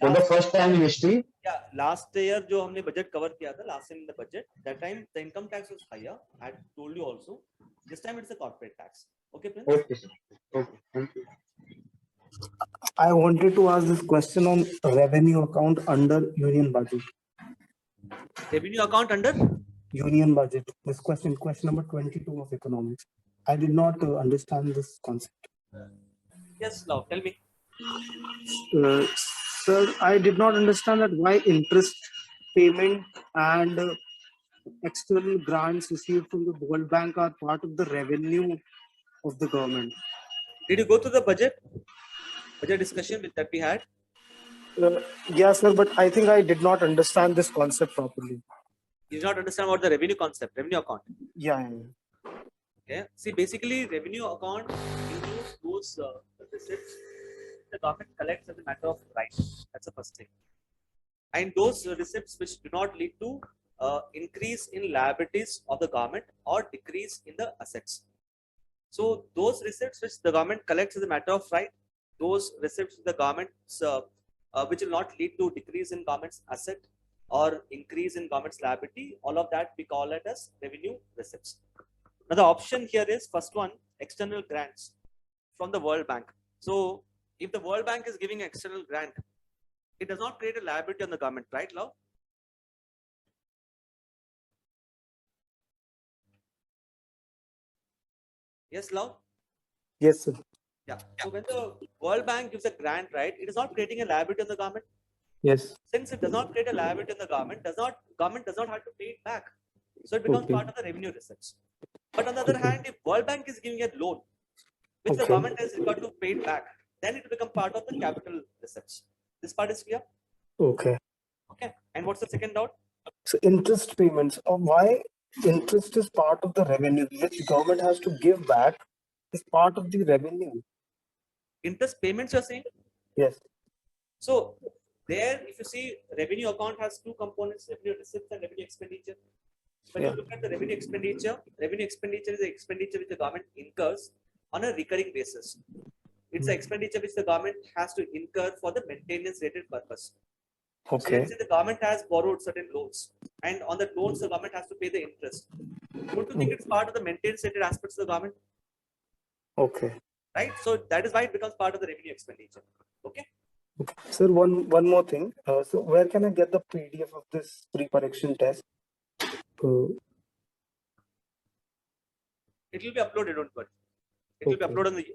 for the first time in history. Yeah, last year जो हमने budget cover किया था, last time in the budget, that time the income tax was higher. I had told you also. This time it's a corporate tax. Okay, Prince? Okay, sir. Okay, thank you. I wanted to ask this question on revenue account under union budget. Revenue account under? Union budget. This question number 22 of economics. I did not understand this concept. Yes, now tell me. Sir, I did not understand that why interest payment and external grants received from the World Bank are part of the revenue of the government. Did you go to the budget discussion that we had? Yes, sir, but I think I did not understand this concept properly. You did not understand what the revenue concept, revenue account. Yeah. Okay. See, basically, revenue account includes those receipts the government collects as a matter of right. That's the first thing. And those receipts which do not lead to increase in liabilities of the government or decrease in the assets. So those receipts which the government collects as a matter of right, those receipts the government which will not lead to decrease in government's asset or increase in government's liability, all of that we call it as revenue receipts. Now the option here is first one, external grants from the World Bank. So if the World Bank is giving external grant, it does not create a liability on the government, right, Love? Yes, Love? Yes, sir. Yeah. So when the World Bank gives a grant, right, it is not creating a liability on the government. Yes. Since it does not create a liability on the government, government does not have to pay it back. So it becomes part of the revenue receipts. But on the other hand, if World Bank is giving a loan, which the government has got to pay it back, then it will become part of the capital receipts. This part is clear? Okay. Okay. And what's the second doubt? So interest payments. Why interest is part of the revenue which government has to give back is part of the revenue? Interest payments, you're saying? Yes. So there, if you see, revenue account has two components: revenue receipts and revenue expenditure. When you look at the revenue expenditure is the expenditure which the government incurs on a recurring basis. It's the expenditure which the government has to incur for the maintenance related purpose. So let's say the government has borrowed certain loans, and on the loans the government has to pay the interest. Don't you think it's part of the maintenance related aspects of the government? Okay. Right? So that is why it becomes part of the revenue expenditure. Okay. Okay. Sir, one more thing. So where can I get the PDF of this pre-parikshan test? It will be uploaded, don't worry. It will be uploaded on the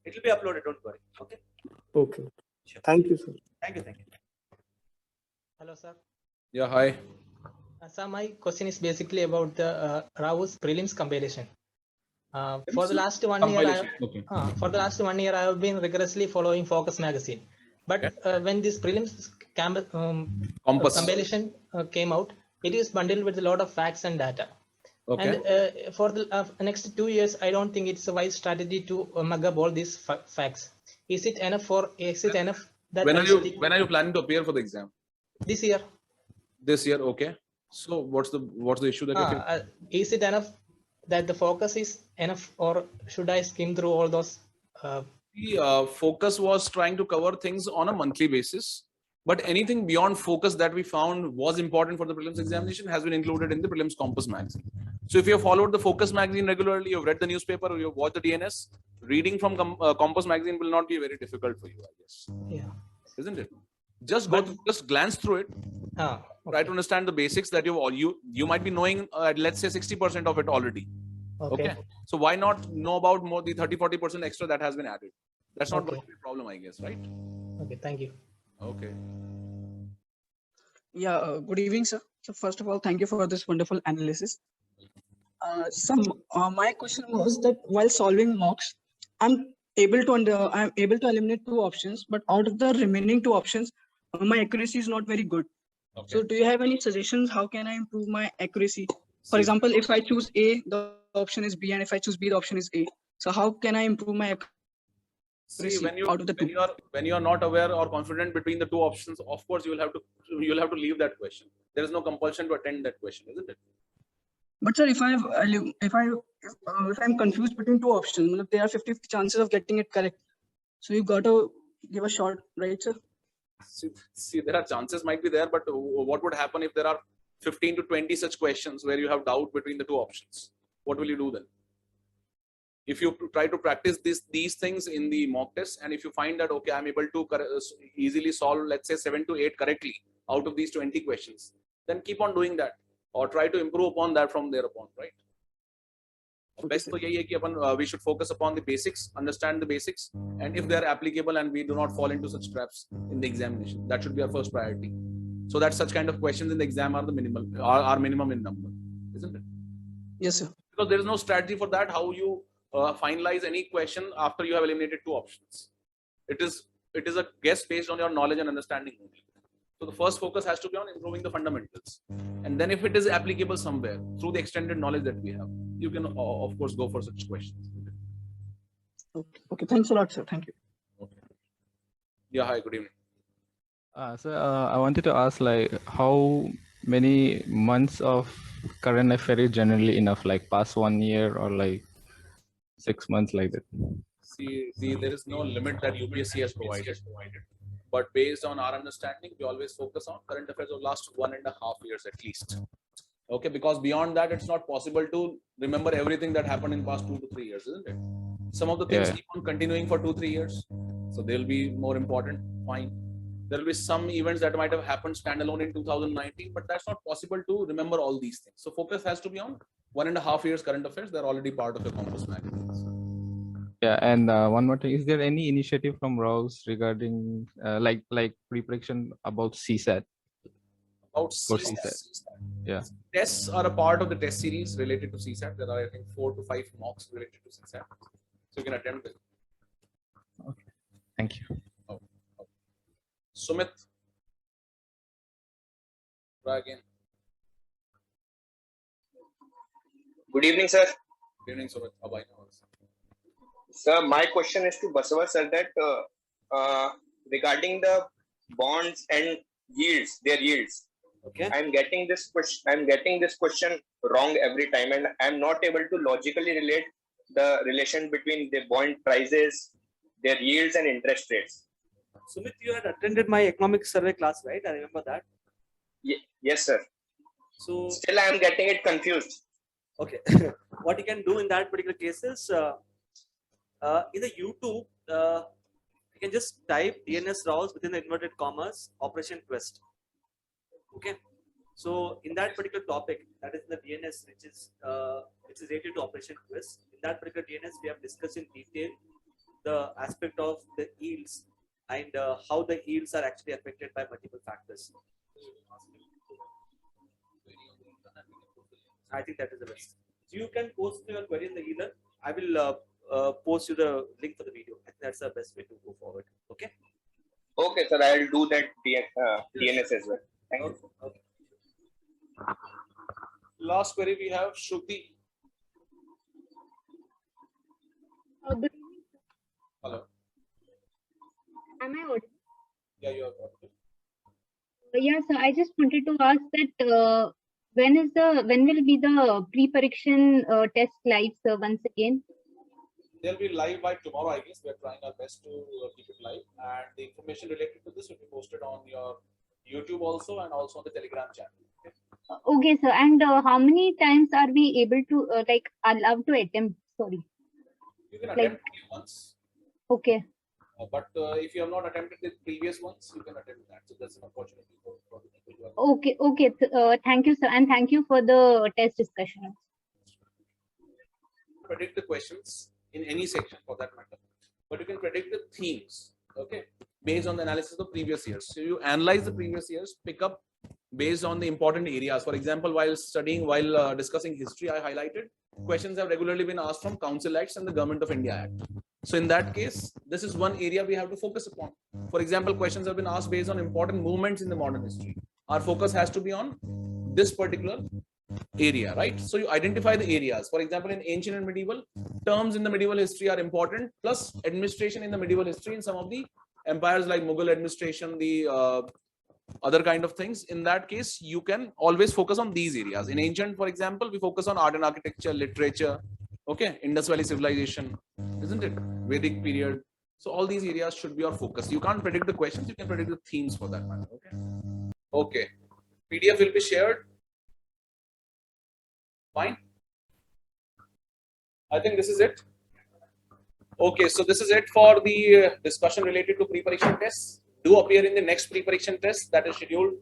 it will be uploaded, don't worry. Okay. Okay. Sure. Thank you, sir. Thank you. Hello, sir. Yeah, hi. So my question is basically about the RAU'S prelims compilation. For the last 1 year, Okay. for the last 1 year, I have been rigorously following Focus magazine. But when this prelims Compass. compilation came out, it is bundled with a lot of facts and data. Okay. And for the next 2 years, I don't think it's a wise strategy to mug up all these facts. Is it enough that when are you planning to appear for the exam? This year? This year, okay. So what's the issue that you're facing? Is it enough that the focus is enough, or should I skim through all those? The focus was trying to cover things on a monthly basis, but anything beyond focus that we found was important for the prelims examination has been included in the prelims compass magazine. So if you have followed the focus magazine regularly, you've read the newspaper, or you've watched the DNS, reading from compass magazine will not be very difficult for you, I guess. Yeah. Isn't it? Just just glance through it. Okay. Try to understand the basics that you might be knowing, let's say 60% of it already. Okay. So why not know about more the 30-40% extra that has been added? That's not going to be a problem, I guess, right? Okay, thank you. Okay. Yeah, good evening, sir. So first of all, thank you for this wonderful analysis. My question was that while solving mocks, I'm able to eliminate 2 options, but out of the remaining 2 options, my accuracy is not very good. Okay. So do you have any suggestions? How can I improve my accuracy? For example, if I choose A, the option is B, and if I choose B, the option is A. So how can I improve my accuracy? See, when you are not aware or confident between the 2 options, of course you'll have to leave that question. There is no compulsion to attend that question, isn't it? But sir, if I'm confused between 2 options, there are 50 chances of getting it correct. So you got to give a shot, right, sir? See, there are chances might be there, but what would happen if there are 15 to 20 such questions where you have doubt between the 2 options? What will you do then? If you try to practice these things in the mock test, and if you find that, okay, I'm able to easily solve, let's say 7 to 8 correctly out of these 20 questions, then keep on doing that, or try to improve upon that from there upon, right? Best to yahi hai ki we should focus upon the basics, understand the basics, and if they are applicable and we do not fall into such traps in the examination, that should be our first priority. So that such kind of questions in the exam are the minimum in number, isn't it? Yes, sir. Because there is no strategy for that. How you finalize any question after you have eliminated 2 options? It is a guess based on your knowledge and understanding only. So the first focus has to be on improving the fundamentals, and then if it is applicable somewhere through the extended knowledge that we have, you can of course go for such questions. Okay. Thanks a lot, sir. Thank you. Okay. Yeah. Hi. Good evening. So I wanted to ask, like, how many months of current affair is generally enough, like past 1 year or like 6 months, like that? See, there is no limit that UPSC has provided, but based on our understanding, we always focus on current affairs of last 1.5 years at least. Okay, because beyond that, it's not possible to remember everything that happened in past 2 to 3 years, isn't it? Some of the things keep on continuing for 2-3 years, so they'll be more important. Fine. There will be some events that might have happened standalone in 2019, but that's not possible to remember all these things. So focus has to be on 1.5 years current affairs. They're already part of your compass magazine. Yeah, and one more thing: is there any initiative from RAU'S regarding like pre-prediction about CSAT? About CSAT. Yeah. Tests are a part of the test series related to CSAT. There are, I think, 4 to 5 mocks related to CSAT, so you can attempt it. Okay. Thank you. Okay. Sumit. Try again. Good evening, sir. Good evening, Sumit. Bye. Sir, my question is to Basava sir that regarding the bonds and yields, their yields. Okay. I'm getting this question wrong every time, and I'm not able to logically relate the relation between the bond prices, their yields, and interest rates. Sumit, you had attended my economic survey class, right? I remember that. Yes, sir. So still I am getting it confused. Okay. What you can do in that particular case is in the YouTube, you can just type DNS RAU'S within the inverted commas operation twist. Okay. So in that particular topic, that is the DNS, which is related to operation twist. In that particular DNS, we have discussed in detail the aspect of the yields and how the yields are actually affected by multiple factors. I think that is the best. So you can post your query in the e-learn. I will post you the link for the video. I think that's the best way to go forward. Okay. Okay, sir. I'll do that DNS as well. Thank you. Okay. Last query we have Shruti. Good evening. Hello. Am I audible? Yeah, you are audible. Yes, I just wanted to ask that when will be the pre-parikshan test live, sir, once again? They'll be live by tomorrow, I guess. We're trying our best to keep it live, and the information related to this will be posted on your YouTube also, and also on the Telegram channel. Okay, sir. And how many times are we able to allowed to attempt? Sorry. You can attempt it once. Okay. But if you have not attempted the previous ones, you can attempt that. So that's an opportunity for the people who are. Okay. Okay. Thank you, sir, and thank you for the test discussion. Predict the questions in any section for that matter, but you can predict the themes, okay, based on the analysis of previous years. So you analyze the previous years, pick up based on the important areas. For example, while discussing history, I highlighted questions have regularly been asked from Council Acts and the Government of India Act. So in that case, this is one area we have to focus upon. For example, questions have been asked based on important movements in the modern history. Our focus has to be on this particular area, right? So you identify the areas. For example, in ancient and medieval, terms in the medieval history are important, plus administration in the medieval history in some of the empires like Mughal administration, the other kind of things. In that case, you can always focus on these areas. In ancient, for example, we focus on art and architecture, literature, okay, Indus Valley civilization, isn't it? Vedic period. So all these areas should be your focus. You can't predict the questions, you can predict the themes for that matter. Okay. Okay. PDF will be shared. Fine. I think this is it. Okay, so this is it for the discussion related to pre-parikshan tests. Do appear in the next pre-parikshan test that is scheduled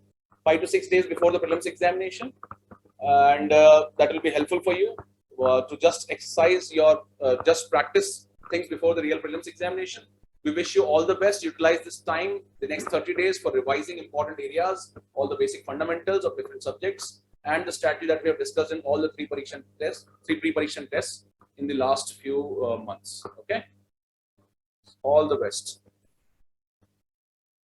5 to 6 days before the prelims examination, and that will be helpful for you to just exercise your just practice things before the real prelims examination. We wish you all the best. Utilize this time, the next 30 days, for revising important areas, all the basic fundamentals of different subjects, and the strategy that we have discussed in all the three pre-parikshan tests in the last few months. Okay, all the best.